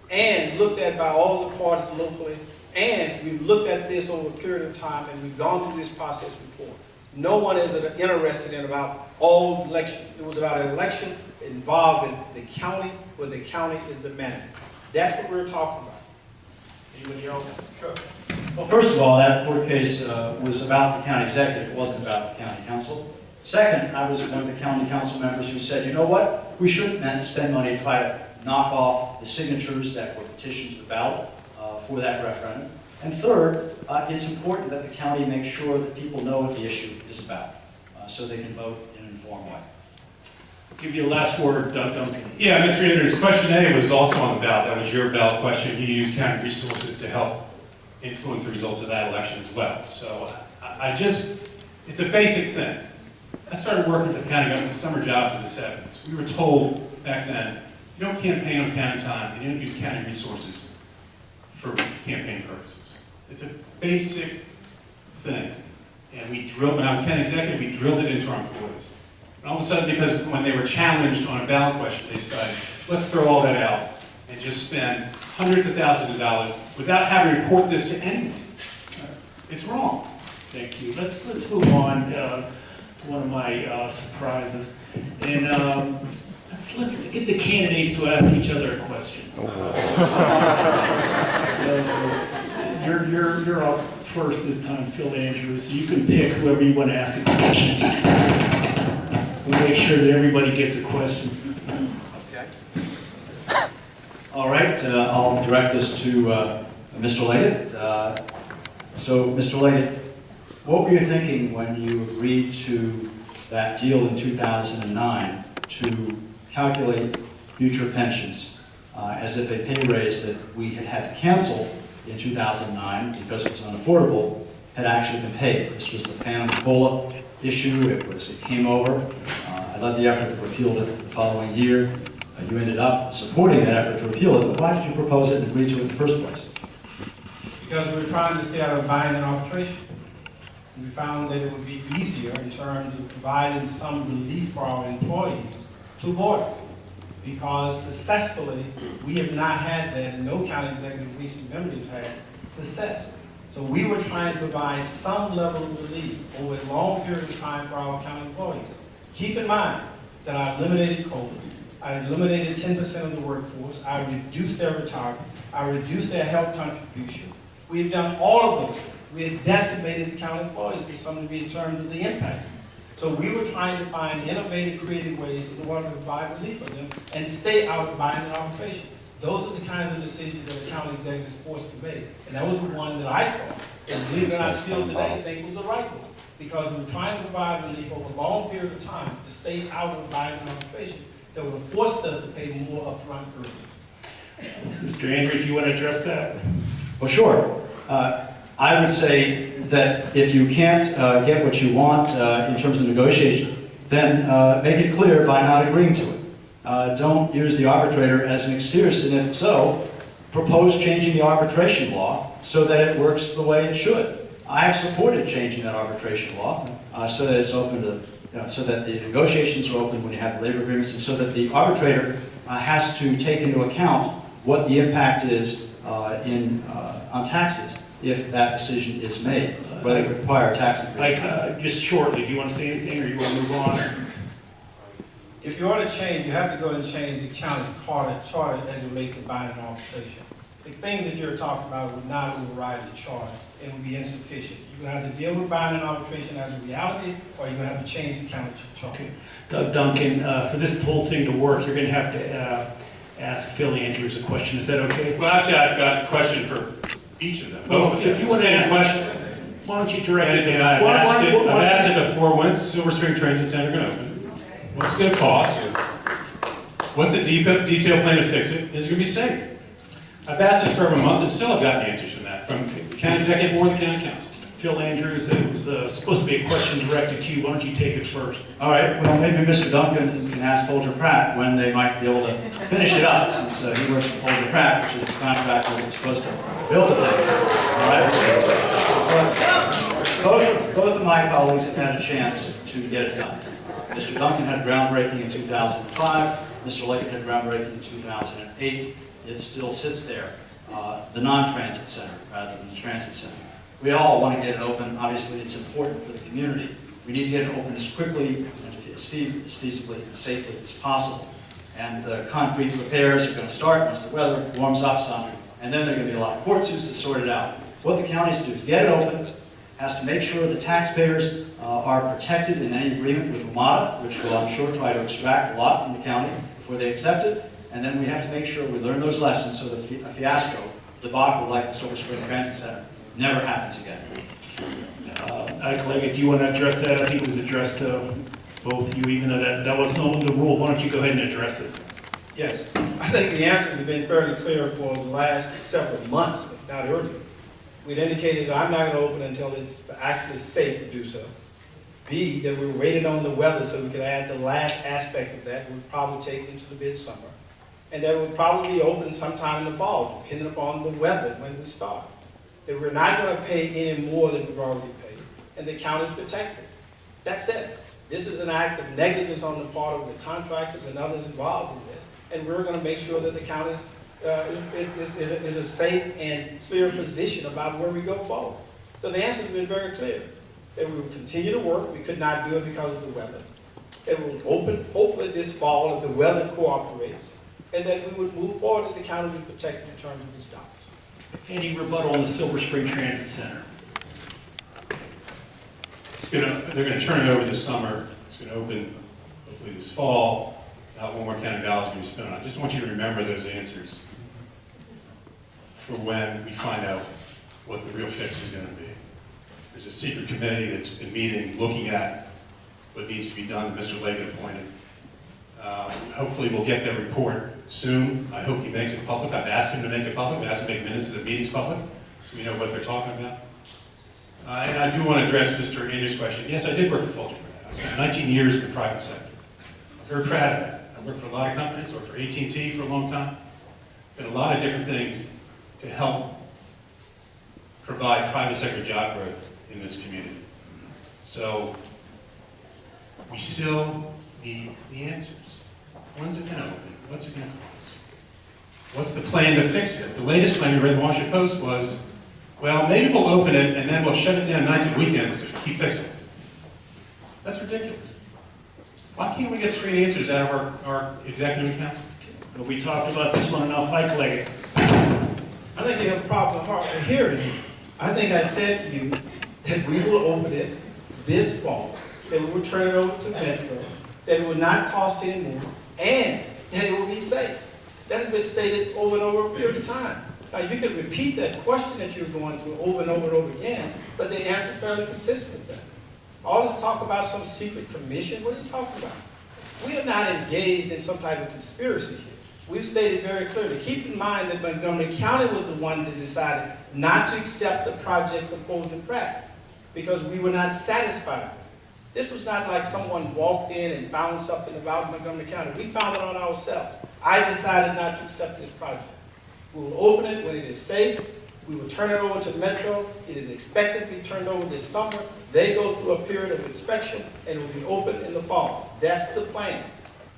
S2: and looked at by all the parties locally. And we've looked at this over a period of time, and we've gone through this process before. No one is interested in about all elections. It was about an election involving the county, where the county is the manager. That's what we're talking about. Anybody else? Sure.
S4: Well, first of all, that court case was about the county executive. It wasn't about the county council. Second, I was one of the county council members who said, you know what, we shouldn't spend money to try to knock off the signatures that were petitioned to the ballot for that referendum. And third, it's important that the county make sure that people know what the issue is about, so they can vote in an informed way.
S1: I'll give you a last word, Duncan.
S3: Yeah, Mr. Andrews, question A was also on the ballot. That was your ballot question. You used county resources to help influence the results of that election as well. So it's a basic thing. I started working for the county government summer jobs in the 70s. We were told back then, you don't campaign on county time, you don't use county resources for campaign purposes. It's a basic thing. And when I was county executive, we drilled it into our employees. And all of a sudden, because when they were challenged on a ballot question, they decided, let's throw all that out and just spend hundreds of thousands of dollars without having to report this to anyone. It's wrong.
S1: Thank you. Let's move on to one of my surprises. And let's get the candidates to ask each other a question. So you're up first this time, Phil Andrews. You can pick whoever you want to ask a question to. We'll make sure that everybody gets a question.
S4: Okay. All right, I'll direct this to Mr. Leggett. So, Mr. Leggett, what were you thinking when you agreed to that deal in 2009 to calculate future pensions as if a pay raise that we had to cancel in 2009 because it was unaffordable had actually been paid? This was the family COLA issue. It came over. I led the effort to repeal it the following year. You ended up supporting that effort to repeal it, but why did you propose it and agree to it in the first place?
S2: Because we were trying to stay out of buying and arbitration. We found that it would be easier in terms of providing some relief for our employees to avoid it. Because successfully, we have not had that, and no county executive recent memory has had success. So we were trying to provide some level of relief over a long period of time for our county employees. Keep in mind that I eliminated COLA, I eliminated 10% of the workforce, I reduced their retirement, I reduced their health contribution. We have done all of those things. We had decimated the county employees to some degree in terms of the impact. So we were trying to find innovative, creative ways in order to provide relief for them and stay out of buying and arbitration. Those are the kinds of decisions that the county executive is forced to make. And that was the one that I thought, and believe it or not, still today, think was the right one. Because we were trying to provide relief over a long period of time to stay out of buying and arbitration that would have forced us to pay more upfront early.
S1: Mr. Andrews, you want to address that?
S4: Well, sure. I would say that if you can't get what you want in terms of negotiation, then make it clear by not agreeing to it. Don't use the arbitrator as an excuse, and if so, propose changing the arbitration law so that it works the way it should. I have supported changing that arbitration law so that it's open to, so that the negotiations are open when you have labor agreements, and so that the arbitrator has to take into account what the impact is on taxes if that decision is made, whether it would require tax increase.
S1: Just shortly, do you want to say anything or you want to move on?
S2: If you want to change, you have to go and change the county charter as it relates to buying and arbitration. The thing that you're talking about would not override the charter. It would be insufficient. You're going to have to deal with buying and arbitration as a reality, or you're going to have to change the county charter.
S1: Okay. Duncan, for this whole thing to work, you're going to have to ask Phil Andrews a question. Is that okay?
S3: Well, actually, I've got a question for each of them.
S1: Well,
S3: Both of
S1: if
S3: them.
S1: you want to
S3: Same
S1: ask,
S3: question.
S1: why don't you direct it to
S3: And I've asked it before, when's the Silver Spring Transit Center going to open? What's it going to cost? What's the detailed plan to fix it? Is it going to be safe? I've asked this for over a month and still have gotten answers from that, from the county executive or the county council.
S1: Phil Andrews, it was supposed to be a question directed to you. Why don't you take it first?
S4: All right, well, maybe Mr. Duncan can ask Folger Pratt when they might be able to finish it up, since he works for Folger Pratt, which is the contractor that was supposed to build the thing. All right? Both of my colleagues have had a chance to get it done. Mr. Duncan had groundbreaking in 2005. Mr. Leggett had groundbreaking in 2008. It still sits there, the non-transit center rather than the transit center. We all want to get it open. Obviously, it's important for the community. We need to get it open as quickly and as feasibly and safely as possible. And the concrete repairs are going to start once the weather warms up some, and then there are going to be a lot of court suits to sort it out. What the counties do is get it open, has to make sure the taxpayers are protected in any agreement with WMATA, which will, I'm sure, try to extract a lot from the county before they accept it. And then we have to make sure we learn those lessons so that a fiasco, debacle like the Silver Spring Transit Center, never happens again.
S1: Ike Leggett, do you want to address that? I think it was addressed to both you, even though that wasn't the rule. Why don't you go ahead and address it?
S2: Yes, I think the answers have been fairly clear for the last several months, if not earlier. We'd indicated that I'm not going to open until it's actually safe to do so. B, that we were waiting on the weather so we could add the last aspect of that, would probably take into the midsummer. And that would probably be open sometime in the fall, depending upon the weather when we start. That we're not going to pay any more than we've already paid, and the county's protected. That's it. This is an act of negligence on the part of the contractors and others involved in this. And we're going to make sure that the county is a safe and clear position about where we go forward. So the answer has been very clear. That we will continue to work. We could not do it because of the weather. That we will open, hopefully this fall, if the weather cooperates. And that we would move forward and the county would be protected in terms of its dollars.
S1: Any rebuttal on the Silver Spring Transit Center?
S3: They're going to turn it over this summer. It's going to open hopefully this fall. Not one more county dollars going to be spent on it. I just want you to remember those answers for when we find out what the real fix is going to be. There's a secret committee that's been meeting, looking at what needs to be done that Mr. Leggett appointed. Hopefully we'll get their report soon. I hope he makes it public. I've asked him to make it public. I've asked him to make minutes of the meetings public so we know what they're talking about. And I do want to address Mr. Andrews' question. Yes, I did work for Fulton. I spent 19 years in the private sector. I'm very proud of that. I worked for a lot of companies, worked for AT&T for a long time. Did a lot of different things to help provide private sector job growth in this community. So we still need the answers. When's it going to open? What's it going to cost? What's the plan to fix it? The latest plan we read in the Washington Post was, well, maybe we'll open it and then we'll shut it down nights and weekends to keep fixing it. That's ridiculous. Why can't we get straight answers out of our executive council?
S1: Well, we talked about this one enough. Ike Leggett.
S2: I think you have a problem of hearing me. I think I said to you that we will open it this fall, that we will turn it over to Metro, that it will not cost any more, and that it will be safe. That has been stated over and over a period of time. Now, you can repeat that question that you're going through over and over and over again, but the answer is fairly consistent with that. All this talk about some secret commission, what are you talking about? We are not engaged in some type of conspiracy here. We've stated very clearly, keep in mind that Montgomery County was the one that decided not to accept the project for Fulton Pratt because we were not satisfied with it. This was not like someone walked in and found something about Montgomery County. We found it on ourselves. I decided not to accept this project. We will open it when it is safe. We will turn it over to Metro. It is expected to be turned over this summer. They go through a period of inspection and it will be open in the fall. That's the plan.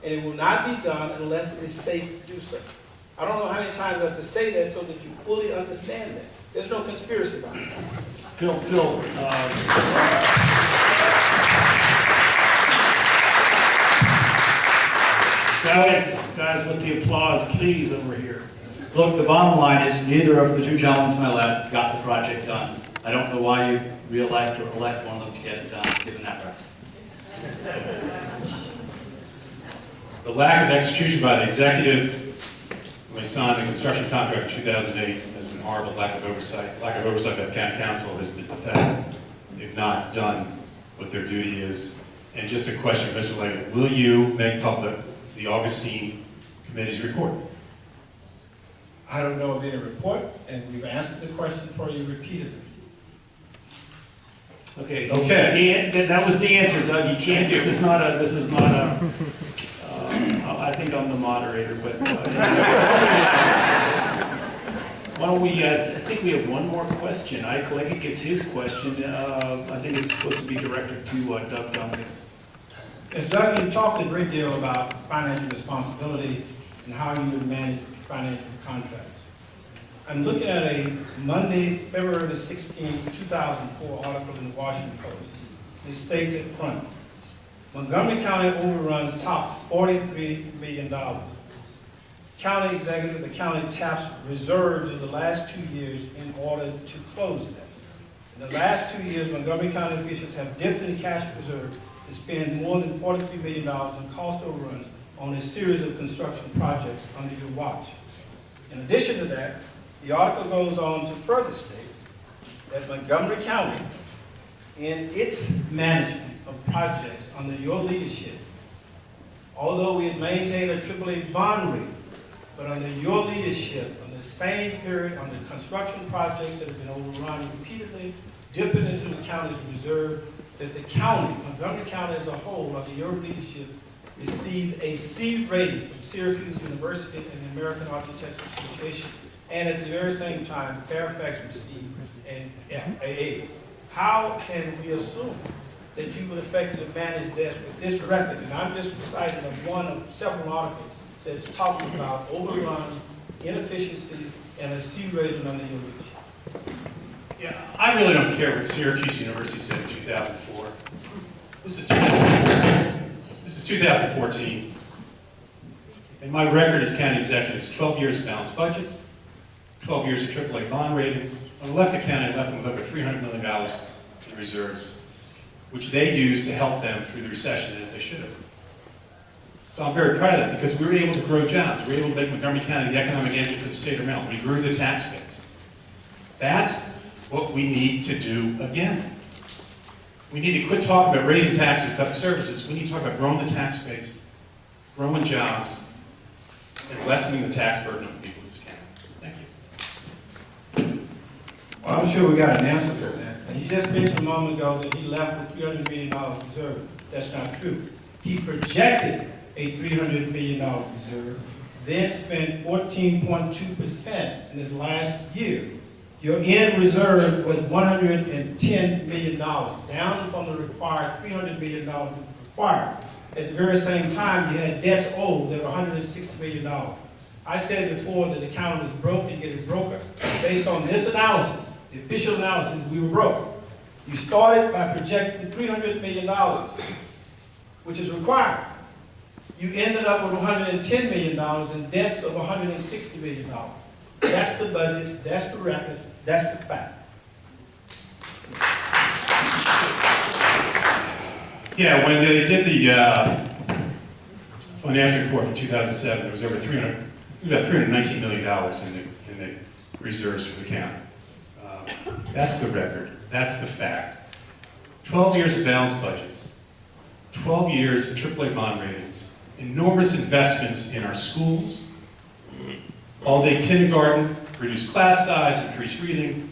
S2: And it will not be done unless it is safe to do so. I don't know how many times I have to say that so that you fully understand that. There's no conspiracy about it.
S1: Phil, guys with the applause, please, over here.
S4: Look, the bottom line is neither of the two gentlemen to my left got the project done. I don't know why you re-elect or elect one of them to get it done, given that record.
S3: The lack of execution by the executive when we signed the construction contract in 2008 has been horrible. Lack of oversight by the county council has been pathetic. They've not done what their duty is. And just a question, Mr. Leggett, will you make public the Augustine Committee's report?
S2: I don't know of any report, and we've answered the question for you repeatedly.
S1: Okay.
S3: Okay.
S1: That was the answer, Doug. You can't. This is not a. I think I'm the moderator, but. Why don't we? I think we have one more question. Ike Leggett gets his question. I think it's supposed to be directed to Doug Duncan.
S2: As Doug, you talked a great deal about financial responsibility and how you would manage financial contracts. I'm looking at a Monday, February the 16th, 2004 article in the Washington Post. It states at front, Montgomery County overruns top $43 million. County executive, the county taps reserves in the last 2 years in order to close that. In the last 2 years, Montgomery County officials have dipped in cash reserve to spend more than $43 million in cost overruns on a series of construction projects under your watch. In addition to that, the article goes on to further state that Montgomery County, in its management of projects under your leadership, although we had maintained a AAA bond rating, but under your leadership, on the same period, on the construction projects that have been overrun repeatedly, dipping into the county's reserve, that the county, Montgomery County as a whole, under your leadership, received a C rating from Syracuse University and the American Architectural Association, and at the very same time, Fairfax received an FAA. How can we assume that you would effectively manage this with this record? And I'm just reciting one of several articles that's talking about overrun, inefficiencies, and a C rating under your leadership.
S3: Yeah, I really don't care what Syracuse University said in 2004. This is 2014. This is 2014. And my record as county executive is 12 years of balanced budgets, 12 years of AAA bond ratings. On the left of county, I left them with over $300 million in reserves, which they used to help them through the recession as they should have. So I'm very proud of that because we were able to grow jobs. We were able to make Montgomery County the economic engine for the state of Maryland. We grew the tax base. That's what we need to do again. We need to quit talking about raising taxes and cutting services. We need to talk about growing the tax base, growing jobs, and lessening the tax burden on the people of this county. Thank you.
S2: Well, I'm sure we got an answer for that. And he just mentioned a moment ago that he left with $300 million reserve. That's not true. He projected a $300 million reserve, then spent 14.2% in his last year. Your end reserve was $110 million, down from the required $300 million required. At the very same time, you had debts owed that were $160 million. I said before that the county was broke and getting broker. Based on this analysis, the official analysis, we were broke. You started by projecting $300 million, which is required. You ended up with $110 million in debts of $160 million. That's the budget, that's the record, that's the fact.
S3: Yeah, when they did the financial report for 2007, there was over $319 million in the reserves for the county. That's the record. That's the fact. 12 years of balanced budgets, 12 years of AAA bond ratings, enormous investments in our schools, all-day kindergarten, reduced class size, increased reading,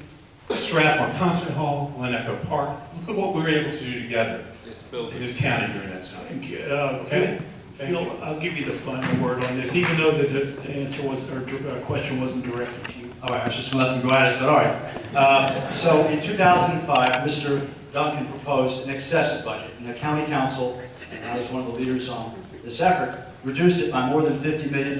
S3: Strathmore Concert Hall, Glen Echo Park. Look at what we were able to do together in this county during that time.
S1: Thank you.
S3: Okay?
S1: Phil, I'll give you the final word on this, even though the answer was, or question wasn't directed to you.
S4: All right, I was just going to let them go at it, but all right. So in 2005, Mr. Duncan proposed an excessive budget, and the county council, and I was one of the leaders on this effort, reduced it by more than $50 million.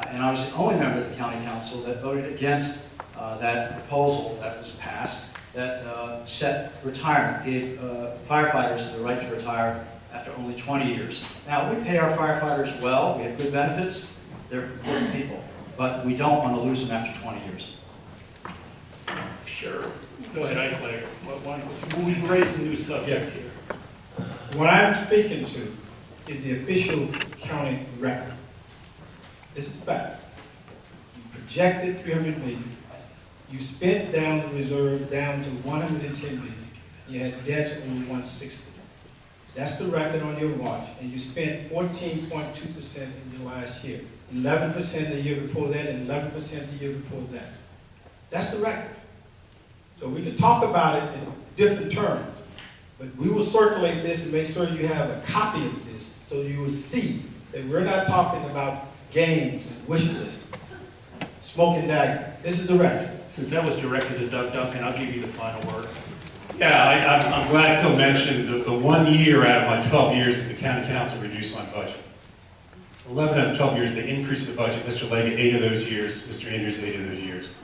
S4: And I was the only member of the county council that voted against that proposal that was passed that set retirement, gave firefighters the right to retire after only 20 years. Now, we pay our firefighters well, we have good benefits, they're important people, but we don't want to lose them after 20 years.
S1: Sure. Go ahead, I declare. We've raised a new subject here.
S2: What I'm speaking to is the official county record. This is fact. You projected $300 million. You spent down the reserve down to $110 million. You had debts over $160. That's the record on your watch. And you spent 14.2% in your last year. 11% the year before that, and 11% the year before that. That's the record. So we can talk about it in different terms, but we will circulate this and make sure you have a copy of this so you will see that we're not talking about games and wish lists, smoke and dagger. This is the record.
S1: Since that was directed to Doug Duncan, I'll give you the final word.
S3: Yeah, I'm glad Phil mentioned the 1 year out of my 12 years that the county council reduced my budget. 11 out of 12 years, they increased the budget. Mr. Leggett, 8 of those years. Mr. Andrews, 8 of those years.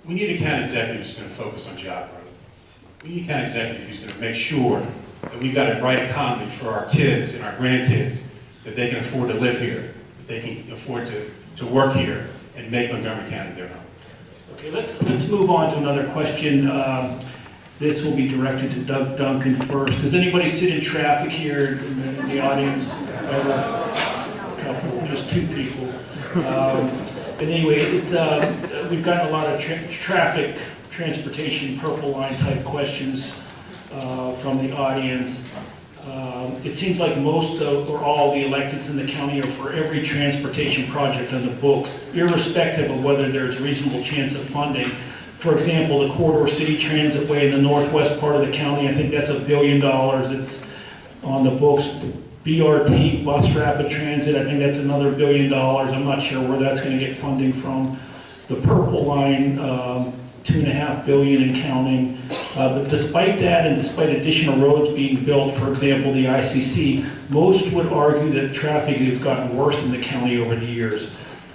S3: We need a county executive who's going to focus on job growth. We need a county executive who's going to make sure that we've got a bright economy for our kids and our grandkids, that they can afford to live here, that they can afford to work here and make Montgomery County their home.
S1: Okay, let's move on to another question. This will be directed to Duncan first. Does anybody sit in traffic here in the audience? A couple, just two people. But anyway, we've gotten a lot of traffic, transportation, purple line type questions from the audience. It seems like most of, or all the electeds in the county are for every transportation project on the books, irrespective of whether there's reasonable chance of funding. For example, the Corridor City Transitway in the northwest part of the county, I think that's $1 billion. It's on the books. The BRT, Bus Rapid Transit, I think that's another $1 billion. I'm not sure where that's going to get funding from. The Purple Line, $2.5 billion and counting. But despite that, and despite additional roads being built, for example, the ICC, most would argue that traffic has gotten worse in the county over the years.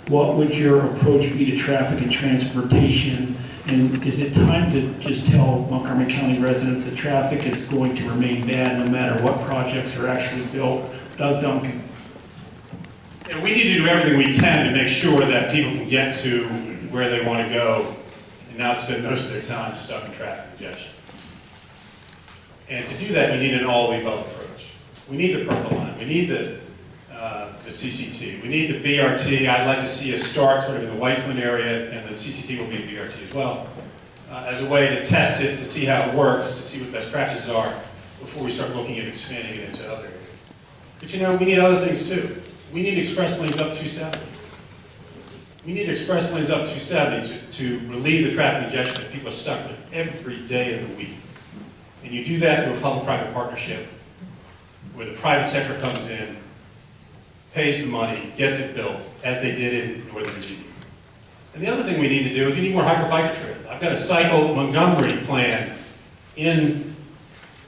S1: What would your approach be to traffic and transportation? And is it time to just tell Montgomery County residents that traffic is going to remain bad no matter what projects are actually built? Duncan.
S3: And we need to do everything we can to make sure that people can get to where they want to go and not spend most of their time stuck in traffic congestion. And to do that, we need an all-of-the-above approach. We need the Purple Line. We need the CCT. We need the BRT. I'd like to see us start sort of in the Whiteland area, and the CCT will be the BRT as well, as a way to test it, to see how it works, to see what best practices are before we start looking at expanding it into other areas. But you know, we need other things too. We need express lanes up 270. We need express lanes up 270 to relieve the traffic congestion that people are stuck with every day of the week. And you do that through a public-private partnership where the private sector comes in, pays the money, gets it built, as they did in Northern Virginia. And the other thing we need to do is we need more hyperbiker trails. I've got a Cycle Montgomery plan in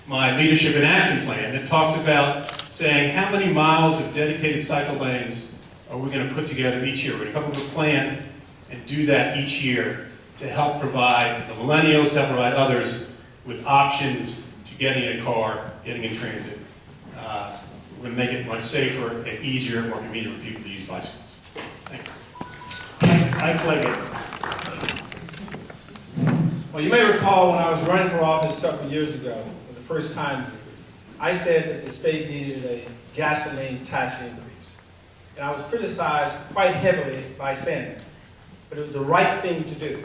S3: my Leadership in Action plan that talks about saying how many miles of dedicated cycle lanes are we going to put together each year. We're going to come up with a plan and do that each year to help provide the millennials, to help provide others with options to getting in a car, getting in transit. We're going to make it much safer and easier and more convenient for people to use bicycles. Thanks.
S1: Ike Leggett.
S2: Well, you may recall when I was running for office several years ago, for the first time, I said that the state needed a gasoline tax increase. And I was criticized quite heavily by saying that. But it was the right thing to do.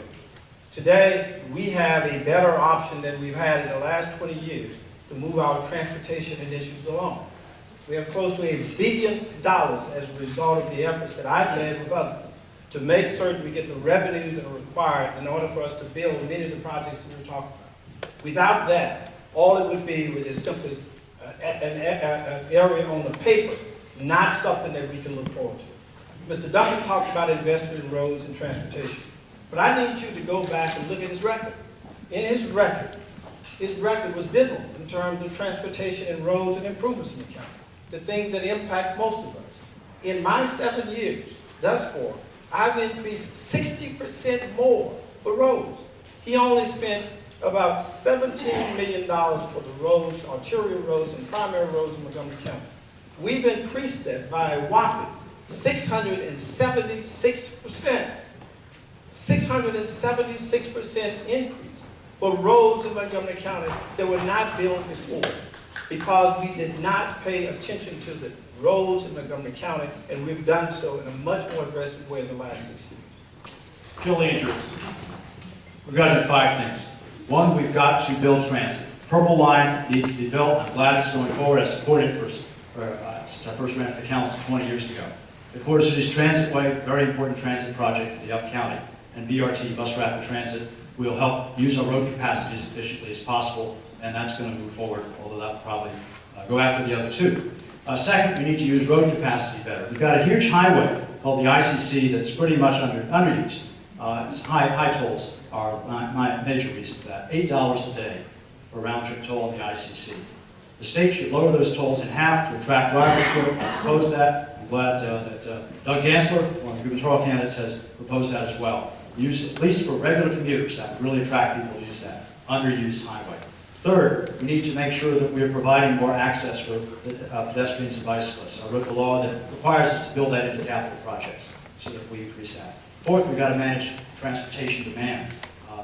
S2: Today, we have a better option than we've had in the last 20 years to move our transportation initiatives along. We have close to $1 billion as a result of the efforts that I've led with others to make certain we get the revenues that are required in order for us to build many of the projects that we're talking about. Without that, all it would be was just simply an area on the paper, not something that we can look forward to. Mr. Duncan talked about investment in roads and transportation, but I need you to go back and look at his record. In his record was dismal in terms of transportation and roads and improvements in the county, the things that impact most of us. In my 7 years thus far, I've increased 60% more for roads. He only spent about $17 million for the roads, arterial roads and primary roads in Montgomery County. We've increased that by a whopping 676%. 676% increase for roads in Montgomery County that were not built before, because we did not pay attention to the roads in Montgomery County, and we've done so in a much more aggressive way in the last 6 years.
S1: Phil Andrews.
S4: We've got to do 5 things. One, we've got to build transit. Purple Line needs to be built. I'm glad it's going forward. I supported it since I first ran for the council 20 years ago. The Corridor City's Transitway, very important transit project for the Up County, and BRT, Bus Rapid Transit, will help use our road capacity as efficiently as possible, and that's going to move forward, although that will probably go after the other 2. Second, we need to use road capacity better. We've got a huge highway called the ICC that's pretty much underused. Its high tolls are my major reason for that. $8 a day for round-trip toll on the ICC. The state should lower those tolls in half to attract drivers to it. I propose that. I'm glad that Doug Gansler, one of the gubernatorial candidates, has proposed that as well. Use, at least for regular commuters, that would really attract people to use that underused highway. Third, we need to make sure that we are providing more access for pedestrians and bicyclists. I wrote the law that requires us to build that into capital projects so that we increase that. Fourth, we've got to manage transportation demand,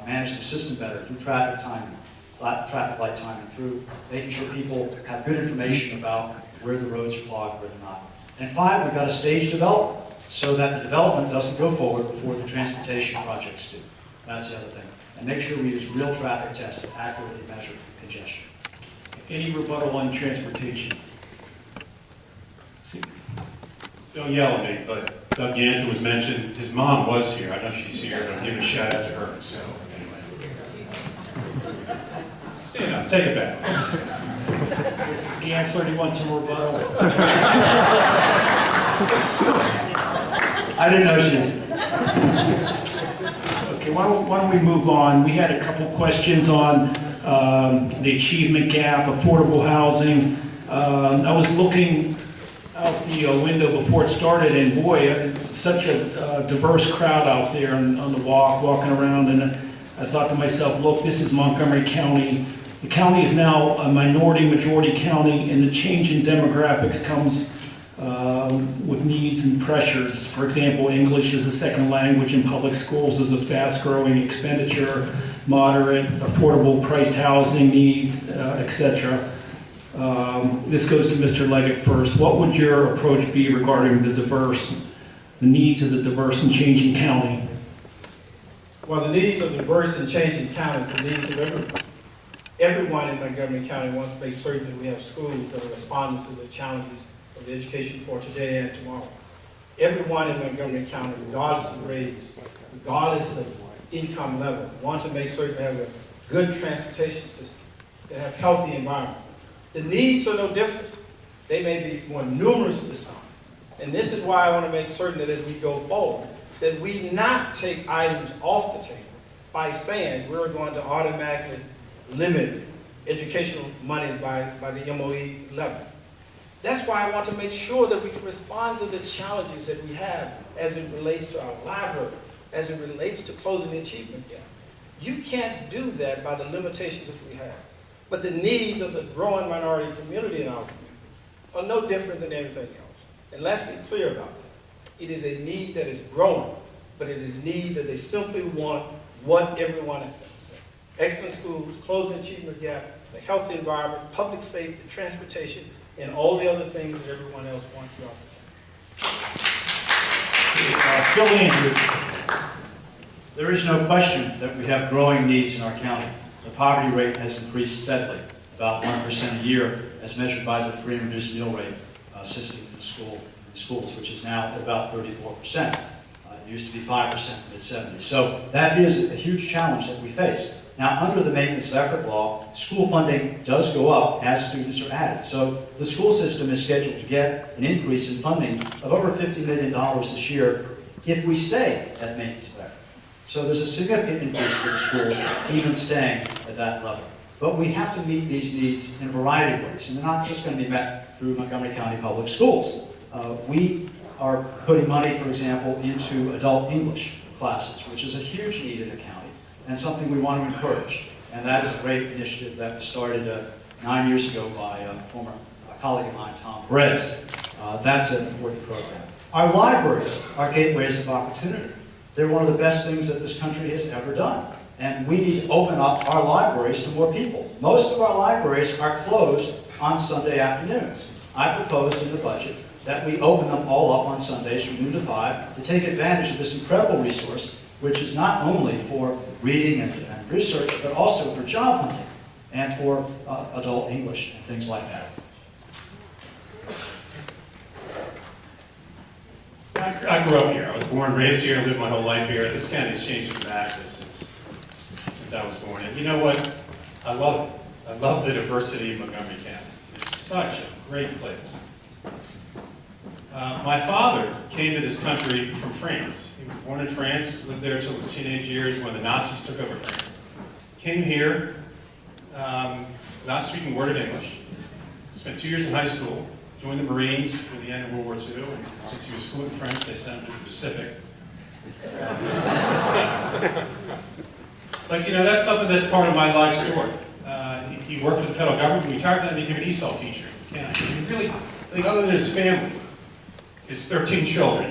S4: manage the system better through traffic timing, traffic light timing, through making sure people have good information about where the roads are clogged, where they're not. And five, we've got to stage development so that the development doesn't go forward before the transportation projects do. That's the other thing. And make sure we use real traffic tests to accurately measure congestion.
S1: Any rebuttal on transportation?
S3: Don't yell at me, but Doug Ganser was mentioned. His mom was here. I don't know if she's here, but I'm giving a shout out to her. So anyway, stand up, take it back.
S1: Mrs. Gansler, do you want some rebuttal?
S4: I didn't know she was.
S1: Okay, why don't we move on? We had a couple questions on the achievement gap, affordable housing. I was looking out the window before it started, and boy, such a diverse crowd out there on the walking around, and I thought to myself, look, this is Montgomery County. The county is now a minority-majority county, and the change in demographics comes with needs and pressures. For example, English as a second language in public schools is a fast-growing expenditure, moderate, affordable priced housing needs, etc. This goes to Mr. Leggett first. What would your approach be regarding the needs of the diverse and changing county?
S2: Well, the needs of the diverse and changing county, the needs of everyone. Everyone in Montgomery County wants to make certain that we have schools that are responding to the challenges of the education for today and tomorrow. Everyone in Montgomery County, regardless of race, regardless of income level, wants to make certain they have a good transportation system, they have healthy environment. The needs are no different. They may be more numerous this time. And this is why I want to make certain that as we go forward, that we not take items off the table by saying we're going to automatically limit educational money by the MOE level. That's why I want to make sure that we can respond to the challenges that we have as it relates to our library, as it relates to closing the achievement gap. You can't do that by the limitations that we have. But the needs of the growing minority community in our community are no different than everything else. And let's be clear about that. It is a need that is growing, but it is a need that they simply want what everyone has done. Excellent schools, closing the achievement gap, the healthy environment, public safety, transportation, and all the other things that everyone else wants throughout the county.
S1: Phil Andrews.
S4: There is no question that we have growing needs in our county. The poverty rate has increased steadily, about 1% a year, as measured by the free and reduced meal rate system in schools, which is now at about 34%. It used to be 5% in the mid-70s. So that is a huge challenge that we face. Now, under the Maintenance of Effort Law, school funding does go up as students are added. So the school system is scheduled to get an increase in funding of over $50 million this year if we stay at Maintenance of Effort. So there's a significant increase for the schools, even staying at that level. But we have to meet these needs in a variety of ways, and they're not just going to be met through Montgomery County Public Schools. We are putting money, for example, into adult English classes, which is a huge need in the county, and something we want to encourage. And that is a great initiative that was started 9 years ago by a former colleague of mine, Tom Perez. That's an important program. Our libraries are gateways of opportunity. They're one of the best things that this country has ever done. And we need to open up our libraries to more people. Most of our libraries are closed on Sunday afternoons. I proposed in the budget that we open them all up on Sundays from noon to 5 to take advantage of this incredible resource, which is not only for reading and research, but also for job hunting and for adult English and things like that.
S3: I grew up here. I was born, raised here, lived my whole life here. This county has changed dramatically since I was born. And you know what? I love it. I love the diversity of Montgomery County. It's such a great place. My father came to this country from France. He was born in France, lived there until his teenage years when the Nazis took over France. Came here, not speaking a word of English. Spent 2 years in high school. Joined the Marines for the end of World War II, and since he was fluent in French, they sent him to the Pacific. But you know, that's something that's part of my life story. He worked for the federal government, he retired from that and became an ESOL teacher in the county. He really, I think other than his family, his 13 children,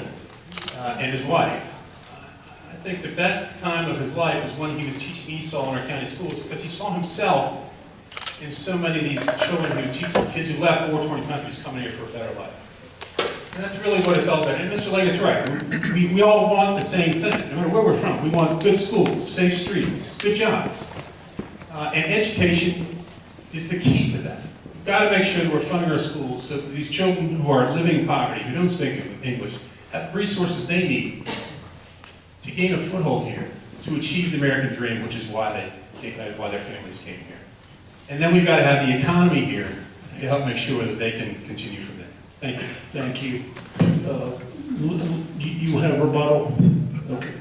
S3: and his wife, think the best time of his life was when he was teaching ESOL in our county schools, because he saw himself in so many of these children he was teaching, kids who left war-torn countries coming here for a better life. And that's really what it's all about. And Mr. Leggett's right. We all want the same thing, no matter where we're from. We want good schools, safe streets, good jobs. And education is the key to that. We've got to make sure that we're funding our schools so that these children who are living in poverty, who don't speak English, have the resources they need to gain a foothold here, to achieve the American dream, which is why their families came here. And then we've got to have the economy here to help make sure that they can continue from there. Thank you.
S1: Thank you. You have rebuttal? Okay.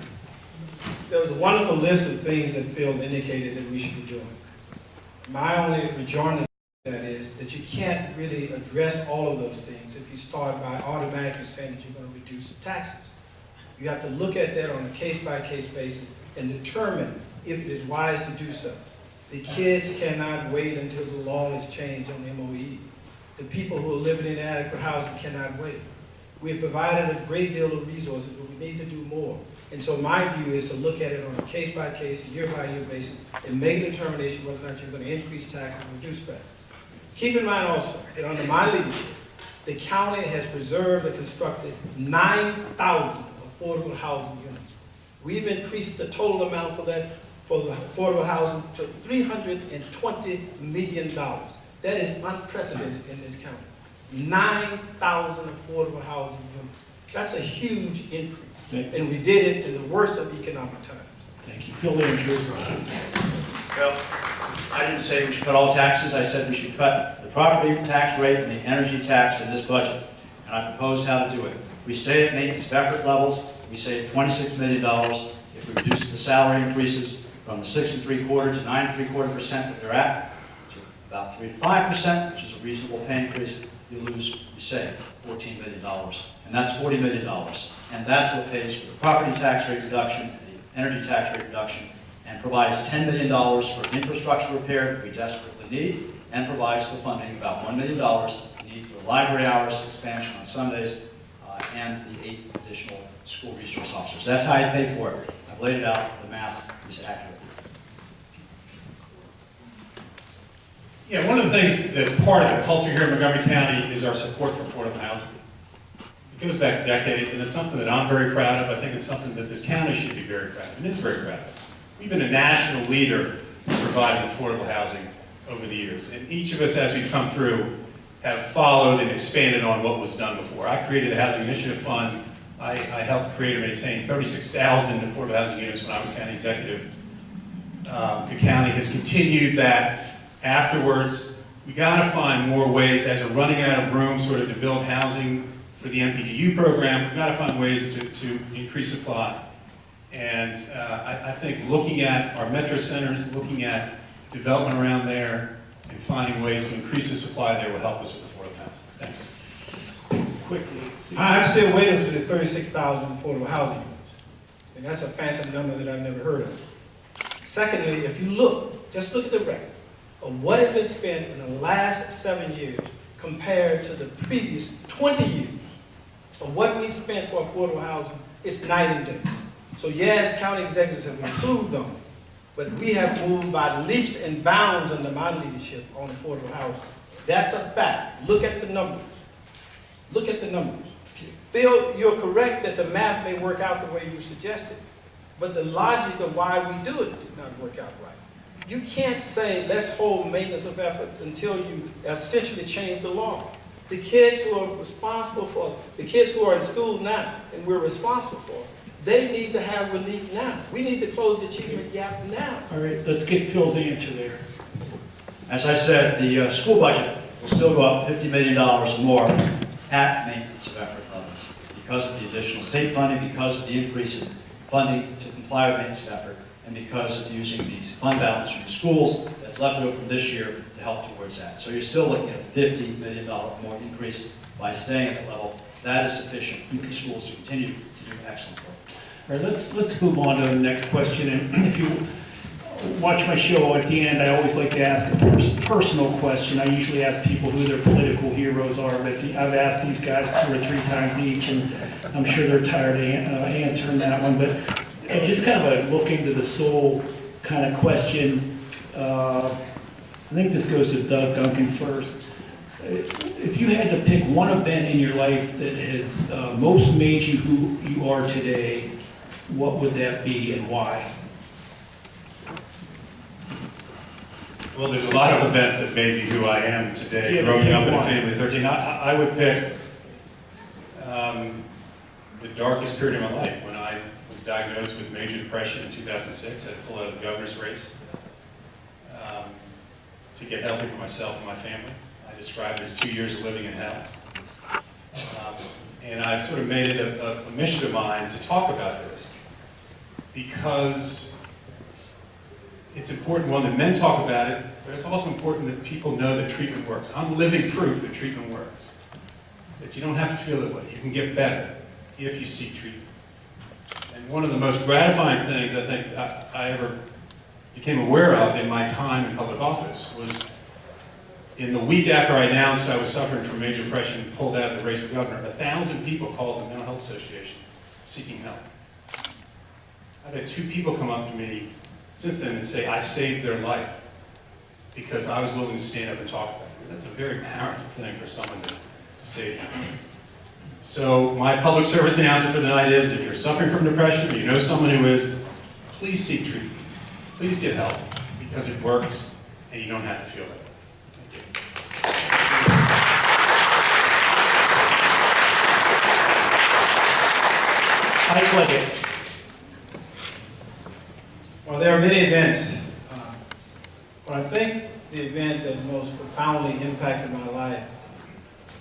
S2: There was a wonderful list of things that Phil indicated that we should be doing. My only rejoinder to that is that you can't really address all of those things if you start by automatically saying that you're going to reduce the taxes. You have to look at that on a case-by-case basis and determine if it is wise to do so. The kids cannot wait until the law is changed on MOE. The people who are living in inadequate housing cannot wait. We have provided a great deal of resources, but we need to do more. And so my view is to look at it on a case-by-case, year-by-year basis, and make a determination whether or not you're going to increase taxes or reduce taxes. Keep in mind also that under my leadership, the county has preserved and constructed 9,000 affordable housing units. We've increased the total amount for that, for the affordable housing, to $320 million. That is unprecedented in this county. 9,000 affordable housing units. That's a huge increase. And we did it in the worst of economic times.
S1: Thank you. Phil Andrews.
S4: Well, I didn't say we should cut all taxes. I said we should cut the property tax rate and the energy tax in this budget. And I proposed how to do it. If we stay at maintenance of effort levels, we save $26 million. If we reduce the salary increases from the 6 3/4 to 9 3/4% that they're at, to about 3 to 5%, which is a reasonable pay increase, you save $14 million. And that's $40 million. And that's what pays for the property tax rate reduction and the energy tax rate reduction, and provides $10 million for infrastructure repair that we desperately need, and provides the funding, about $1 million, we need for the library hours expansion on Sundays, and the 8 additional school resource officers. That's how you pay for it. I've laid it out. The math is accurate.
S3: Yeah, one of the things that's part of the culture here in Montgomery County is our support for affordable housing. It goes back decades, and it's something that I'm very proud of. I think it's something that this county should be very proud of, and is very proud of. We've been a national leader in providing affordable housing over the years, and each of us, as we've come through, have followed and expanded on what was done before. I created the Housing Initiative Fund. I helped create and maintain 36,000 affordable housing units when I was county executive. The county has continued that afterwards. We got to find more ways, as we're running out of room sort of to build housing for the MPDU program. We've got to find ways to increase supply. And I think looking at our metro centers, looking at development around there, and finding ways to increase the supply there will help us with affordable housing. Thanks.
S1: Quickly.
S2: I'm still waiting for the 36,000 affordable housing units. And that's a phantom number that I've never heard of. Secondly, if you look, just look at the record of what has been spent in the last 7 years compared to the previous 20 years of what we spent for affordable housing, it's night and day. So yes, county executives have improved on it, but we have moved by leaps and bounds under my leadership on affordable housing. That's a fact. Look at the numbers. Look at the numbers. Phil, you're correct that the math may work out the way you suggested, but the logic of why we do it did not work out right. You can't say, let's hold maintenance of effort until you essentially change the law. The kids who are responsible for, the kids who are in school now, and we're responsible for, they need to have relief now. We need to close the achievement gap now.
S1: All right, let's get Phil's answer there.
S4: As I said, the school budget will still go up $50 million more at maintenance of effort levels because of the additional state funding, because of the increase in funding to comply with maintenance of effort, and because of using these fund balance from the schools that's left over from this year to help towards that. So you're still looking at a $50 million more increase by staying at the level. That is sufficient for the schools to continue to do excellent work.
S1: All right, let's move on to the next question. And if you watch my show at the end, I always like to ask a personal question. I usually ask people who their political heroes are, but I've asked these guys 2 or 3 times each, and I'm sure they're tired of answering that one. But Just kind of a look into the soul kind of question. I think this goes to Duncan first. If you had to pick one event in your life that has most made you who you are today, what would that be and why?
S3: Well, there's a lot of events that made me who I am today.
S1: Yeah,
S3: Growing up in a
S1: one.
S3: family of 13, I would pick the darkest period of my life when I was diagnosed with major depression in 2006. I had to pull out of the governor's race to get healthy for myself and my family. I described it as 2 years of living in hell. And I sort of made it a mission of mine to talk about this because it's important, one, that men talk about it, but it's also important that people know that treatment works. I'm living proof that treatment works. That you don't have to feel that way. You can get better if you seek treatment. And one of the most gratifying things I think I ever became aware of in my time in public office was in the week after I announced I was suffering from major depression and pulled out of the race for governor, 1,000 people called the Mental Health Association seeking help. I've had 2 people come up to me since then and say, I saved their life because I was willing to stand up and talk about it. That's a very powerful thing for someone to say that. So my public service announcement for the night is, if you're suffering from depression or you know someone who is, please seek treatment. Please get help because it works and you don't have to feel that way.
S1: I like it.
S2: Well, there are many events, but I think the event that most profoundly impacted my life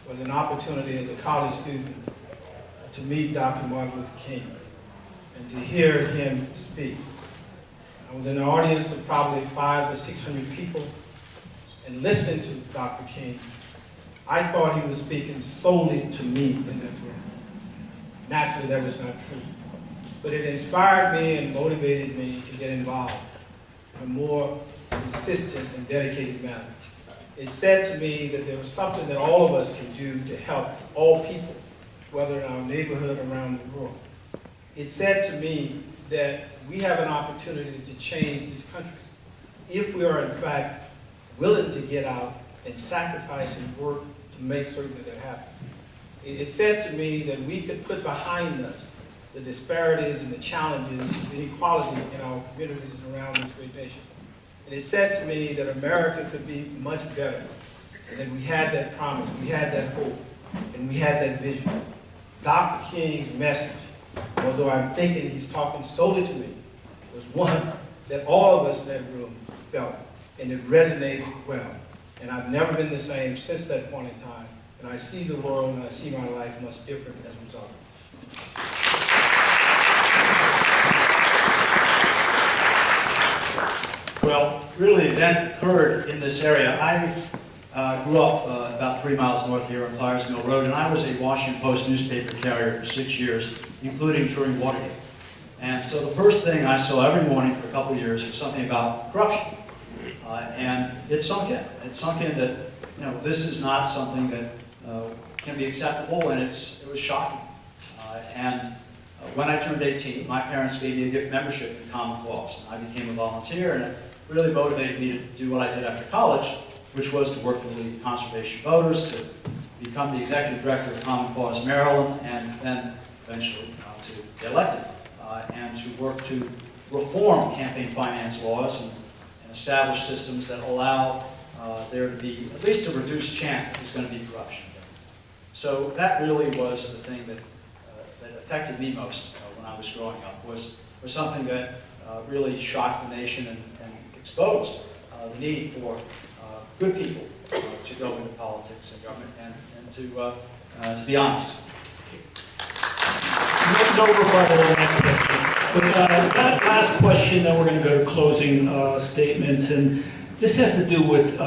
S2: was an opportunity as a college student to meet Dr. Martin Luther King and to hear him speak. I was in an audience of probably 500 or 600 people, and listening to Dr. King, I thought he was speaking solely to me in that room. Naturally, that was not true. But it inspired me and motivated me to get involved in a more consistent and dedicated manner. It said to me that there was something that all of us can do to help all people, whether in our neighborhood or around the world. It said to me that we have an opportunity to change these countries if we are in fact willing to get out and sacrifice and work to make certain that it happens. It said to me that we could put behind us the disparities and the challenges of inequality in our communities and around this great nation. And it said to me that America could be much better, and that we had that promise, we had that hope, and we had that vision. Dr. King's message, although I'm thinking he's talking solely to me, was one that all of us in that room felt, and it resonated well. And I've never been the same since that point in time. And I see the world and I see my life much different as a result.
S4: Well, really, that occurred in this area. I grew up about 3 miles north here on Pliers Mill Road, and I was a Washington Post newspaper carrier for 6 years, including during Watergate. And so the first thing I saw every morning for a couple of years was something about corruption. And it sunk in. It sunk in that, this is not something that can be acceptable, and it was shocking. When I turned 18, my parents gave me a gift membership in Common Cause. I became a volunteer, and it really motivated me to do what I did after college, which was to work for the League of Conservation Voters, to become the executive director of Common Cause Maryland, and then eventually to get elected, and to work to reform campaign finance laws and establish systems that allow there to be at least a reduced chance that there's going to be corruption. So that really was the thing that affected me most when I was growing up, was something that really shocked the nation and exposed the need for good people to go into politics and government and to be honest.
S1: No rebuttal on that question. But that last question, then we're going to go to closing statements, and this has to do with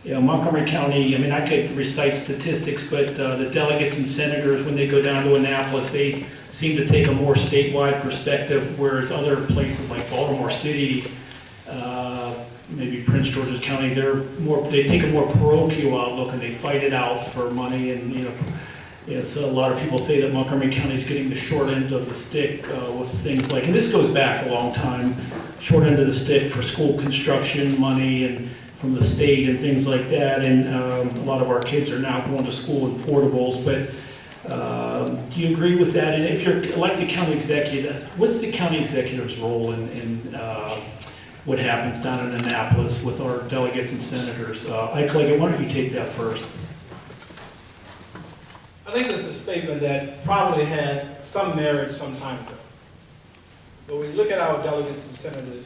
S1: Montgomery County. I mean, I could recite statistics, but the delegates and senators, when they go down to Annapolis, they seem to take a more statewide perspective, whereas other places like Baltimore City, maybe Prince George's County, they take a more parochial outlook and they fight it out for money. And Yes, a lot of people say that Montgomery County is getting the short end of the stick with things like, and this goes back a long time, short end of the stick for school construction money and from the state and things like that. And a lot of our kids are now going to school in portables. But do you agree with that? And if you're elected county executive, what's the county executive's role in what happens down in Annapolis with our delegates and senators? Ike Leggett, why don't you take that first?
S2: I think this is a statement that probably had some merit some time ago. But when you look at our delegates and senators,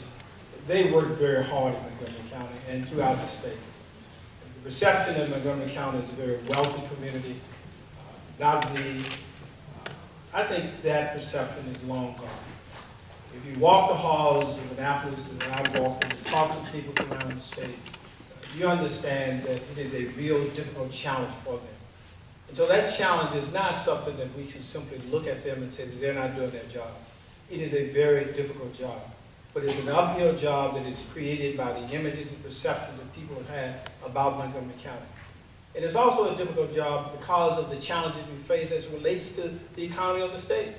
S2: they work very hard in Montgomery County and throughout the state. The perception of Montgomery County is a very wealthy community. I think that perception is long gone. If you walk the halls of Annapolis, and I walk and talk to people around the state, you understand that it is a real difficult challenge for them. And so that challenge is not something that we should simply look at them and say that they're not doing their job. It is a very difficult job, but it's an uphill job that is created by the images and perceptions that people have had about Montgomery County. And it's also a difficult job because of the challenges we face as it relates to the economy of the state,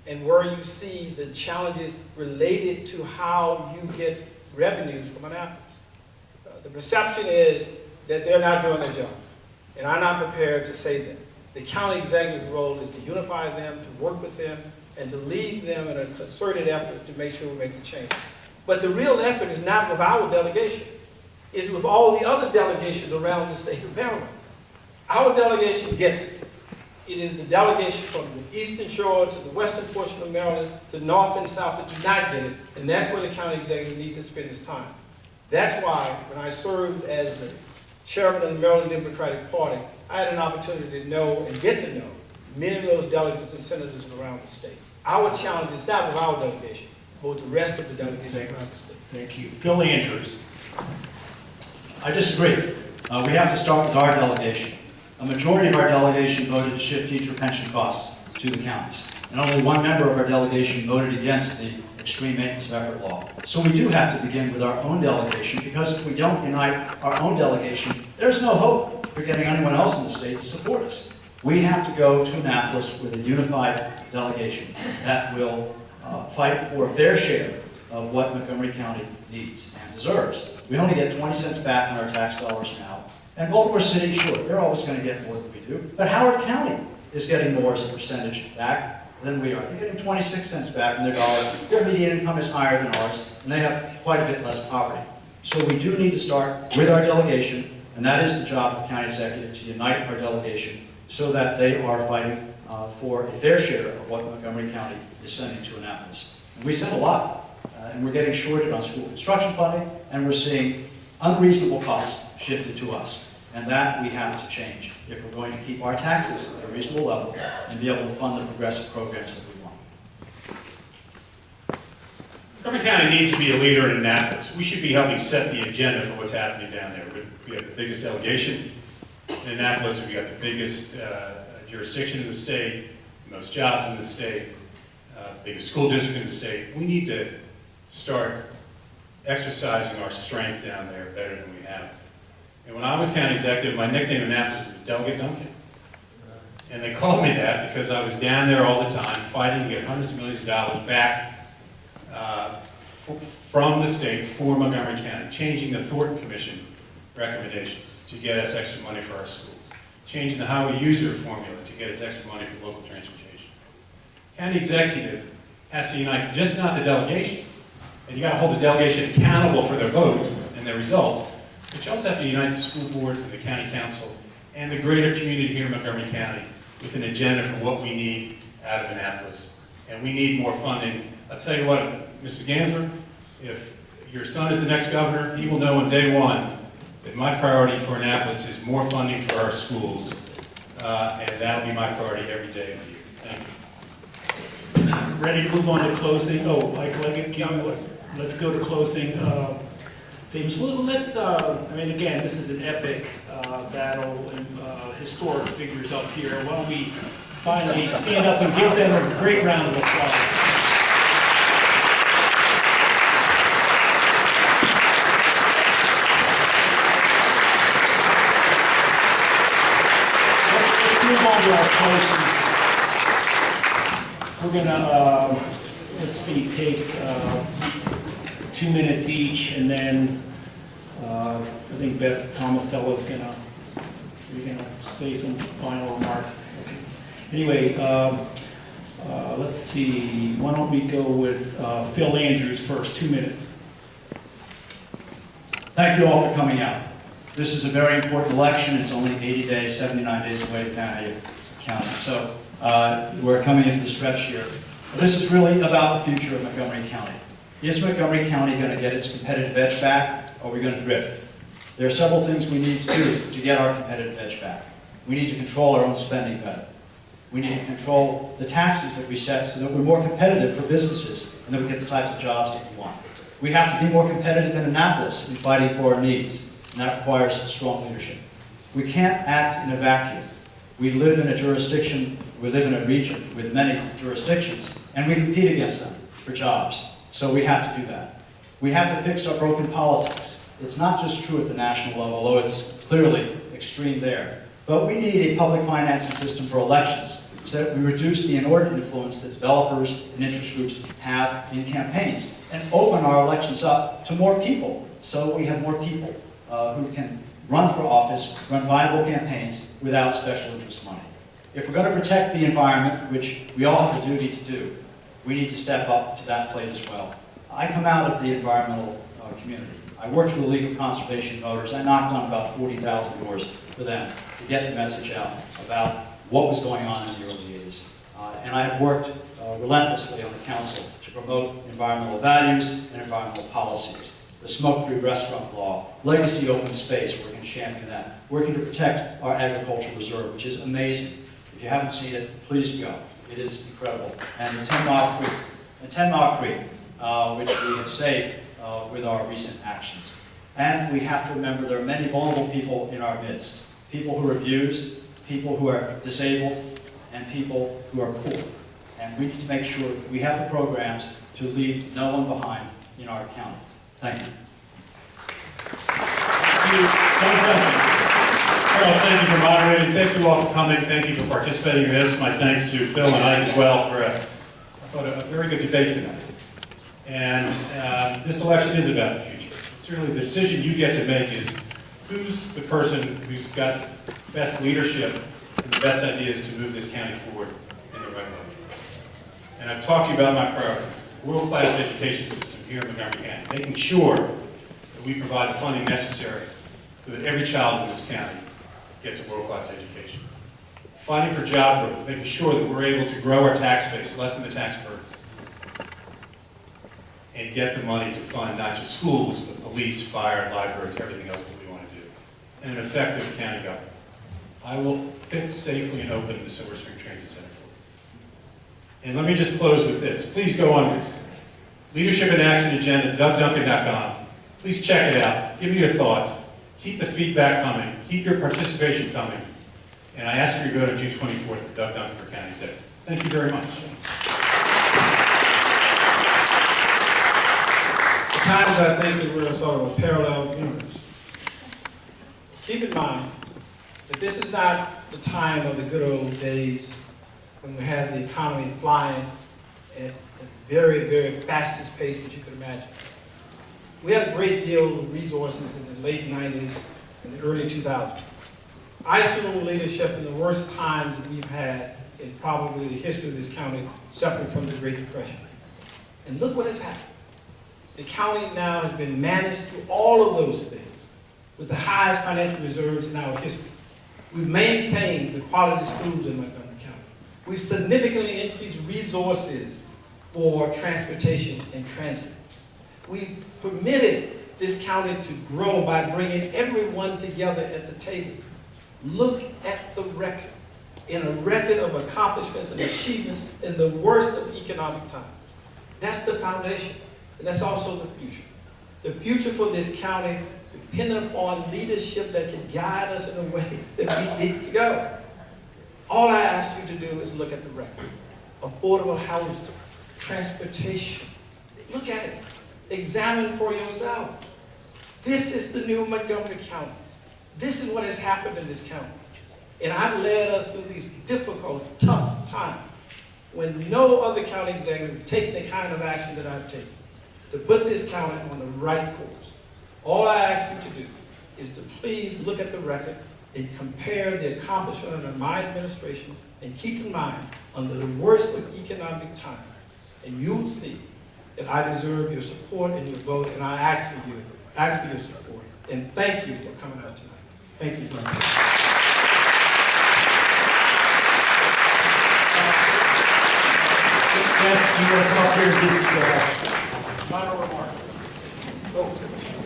S2: and where you see the challenges related to how you get revenues from Annapolis. The perception is that they're not doing their job. And I'm not prepared to say that. The county executive's role is to unify them, to work with them, and to lead them in a concerted effort to make sure we make the change. But the real effort is not with our delegation. It's with all the other delegations around the state of Maryland. Our delegation gets it. It is the delegation from the eastern shore to the western portion of Maryland, to north and south that do not get it. And that's where the county executive needs to spend his time. That's why when I served as the chairman of the Maryland Democratic Party, I had an opportunity to know and get to know many of those delegates and senators around the state. Our challenge is not with our delegation, but with the rest of the delegations around the state.
S1: Thank you. Phil Andrews.
S4: I disagree. We have to start with our delegation. A majority of our delegation voted to shift teacher pension costs to the counties. And only one member of our delegation voted against the extreme maintenance of effort law. So we do have to begin with our own delegation, because if we don't unite our own delegation, there's no hope for getting anyone else in the state to support us. We have to go to Annapolis with a unified delegation that will fight for a fair share of what Montgomery County needs and deserves. We only get 20 cents back on our tax dollars now. And Baltimore City, sure, they're always going to get more than we do. But Howard County is getting more as a percentage back than we are. They're getting 26 cents back on their dollar. Their median income is higher than ours, and they have quite a bit less poverty. So we do need to start with our delegation, and that is the job of the county executive, to unite our delegation so that they are fighting for a fair share of what Montgomery County is sending to Annapolis. And we send a lot, and we're getting shorted on school construction funding, and we're seeing unreasonable costs shifted to us. And that we have to change if we're going to keep our taxes at a reasonable level and be able to fund the progressive programs that we want.
S3: Montgomery County needs to be a leader in Annapolis. We should be helping set the agenda for what's happening down there. We have the biggest delegation in Annapolis. We got the biggest jurisdiction in the state, most jobs in the state, biggest school district in the state. We need to start exercising our strength down there better than we have. And when I was county executive, my nickname in Annapolis was Delegate Duncan. And they called me that because I was down there all the time fighting to get hundreds of millions of dollars back from the state for Montgomery County, changing the Thornton Commission recommendations to get us extra money for our schools, changing the highway user formula to get us extra money for local transportation. County executive has to unite just not the delegation, and you got to hold the delegation accountable for their votes and their results, but you also have to unite the school board and the county council and the greater community here in Montgomery County with an agenda for what we need out of Annapolis. And we need more funding. I'll tell you what, Mrs. Gansler, if your son is the next governor, he will know on day one that my priority for Annapolis is more funding for our schools, and that'll be my priority every day of the year. Thank you.
S1: Ready to move on to closing? Oh, Mike Leggett, let's go to closing. Things. Well, let's, I mean, again, this is an epic battle and historic figures up here. Why don't we finally stand up and give them a great round of applause. Let's move on We're gonna, let's see, take 2 minutes each, and then I think Beth Tomasello's you're gonna say some final remarks. Okay. Anyway, let's see, why don't we go with Phil Andrews first, 2 minutes.
S4: Thank you all for coming out. This is a very important election. It's only 80 days, 79 days away, depending on how you count it. So we're coming into the stretch here. But this is really about the future of Montgomery County. Is Montgomery County going to get its competitive edge back, or are we going to drift? There are several things we need to do to get our competitive edge back. We need to control our own spending better. We need to control the taxes that we set so that we're more competitive for businesses and that we get the types of jobs that we want. We have to be more competitive in Annapolis in fighting for our needs, and that requires strong leadership. We can't act in a vacuum. We live in a jurisdiction, we live in a region with many jurisdictions, and we compete against them for jobs. So we have to do that. We have to fix our broken politics. It's not just true at the national level, although it's clearly extreme there. But we need a public financing system for elections so that we reduce the inordinate influence that developers and interest groups have in campaigns and open our elections up to more people so we have more people who can run for office, run viable campaigns without special interest money. If we're going to protect the environment, which we all have a duty to do, we need to step up to that plate as well. I come out of the environmental community. I worked for the League of Conservation Voters. I knocked on about 40,000 doors for them to get the message out about what was going on in the early 80s. And I have worked relentlessly on the council to promote environmental values and environmental policies. The smoke-free restaurant law, legacy open space, we're going to champion that. Working to protect our agricultural reserve, which is amazing. If you haven't seen it, please go. It is incredible. And the 10 Mile Creek, which we have saved with our recent actions. And we have to remember there are many vulnerable people in our midst. People who are abused, people who are disabled, and people who are poor. And we need to make sure we have the programs to leave no one behind in our county. Thank you.
S3: Charles, thank you for moderating. Thank you all for coming. Thank you for participating in this. My thanks to Phil and Ike as well for a very good debate tonight. And this election is about the future. It's really the decision you get to make is who's the person who's got best leadership and the best ideas to move this county forward in the right way. And I've talked to you about my priorities. World-class education system here in Montgomery County, making sure that we provide the funding necessary so that every child in this county gets a world-class education. Fighting for job growth, making sure that we're able to grow our tax base, lessen the tax burden, and get the money to fund not just schools, but police, fire, libraries, everything else that we want to do. And an effective county government. I will fix safely and open the Silver Spring Transit Center for you. And let me just close with this. Please go on this. Leadership in Action Agenda, DougDuncan.com. Please check it out. Give me your thoughts. Keep the feedback coming. Keep your participation coming. And I ask for your vote on June 24th for Doug Duncan for County Executive. Thank you very much.
S2: At times I think that we're sort of a parallel universe. Keep in mind that this is not the time of the good old days when we had the economy flying at the very, very fastest pace that you could imagine. We had a great deal of resources in the late 90s and the early 2000s. I assumed leadership in the worst times that we've had in probably the history of this county, separate from the Great Depression. And look what has happened. The county now has been managed through all of those things with the highest financial reserves in our history. We've maintained the quality schools in Montgomery County. We've significantly increased resources for transportation and transit. We've permitted this county to grow by bringing everyone together at the table. Look at the record, in a record of accomplishments and achievements in the worst of economic times. That's the foundation, and that's also the future. The future for this county dependent upon leadership that can guide us in a way that we need to go. All I ask you to do is look at the record. Affordable housing, transportation. Look at it. Examine for yourself. This is the new Montgomery County. This is what has happened in this county. And I've led us through these difficult, tough times when no other county executive has taken the kind of action that I've taken to put this county on the right course. All I ask you to do is to please look at the record and compare the accomplishment under my administration, and keep in mind, under the worst of economic times, and you'll see that I deserve your support and your vote, and I ask for your support. And thank you for coming out tonight. Thank you very much.
S1: Yes, you want to come up here and just final remarks?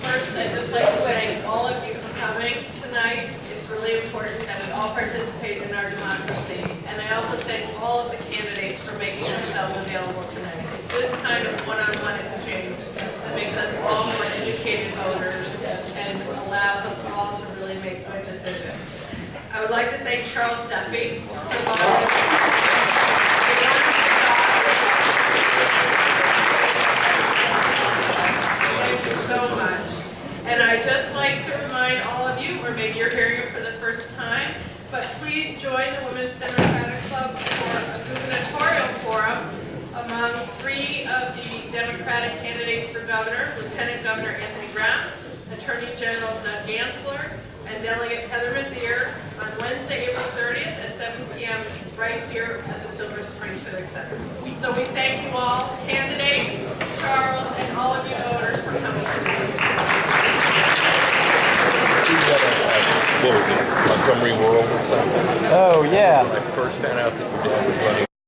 S5: First, I'd just like to thank all of you for coming tonight. It's really important that we all participate in our democracy. And I also thank all of the candidates for making themselves available tonight. It's this kind of one-on-one exchange that makes us all more educated voters and allows us all to really make good decisions. I would like to thank Charles Duffy Thank you so much. And I'd just like to remind all of you, or maybe you're hearing it for the first time, but please join the Women's Democratic Club for a gubernatorial forum among 3 of the Democratic candidates for governor, Lieutenant Governor Anthony Brown, Attorney General Doug Gansler, and Delegate Heather Mazier on Wednesday, April 30th at 7 p.m. right here at the Silver Spring Civic Center. So we thank you all, candidates, Charles, and all of you voters for coming tonight.
S6: What was it, Montgomery World or something?
S7: Oh, yeah.
S6: When I first found out that your dad was running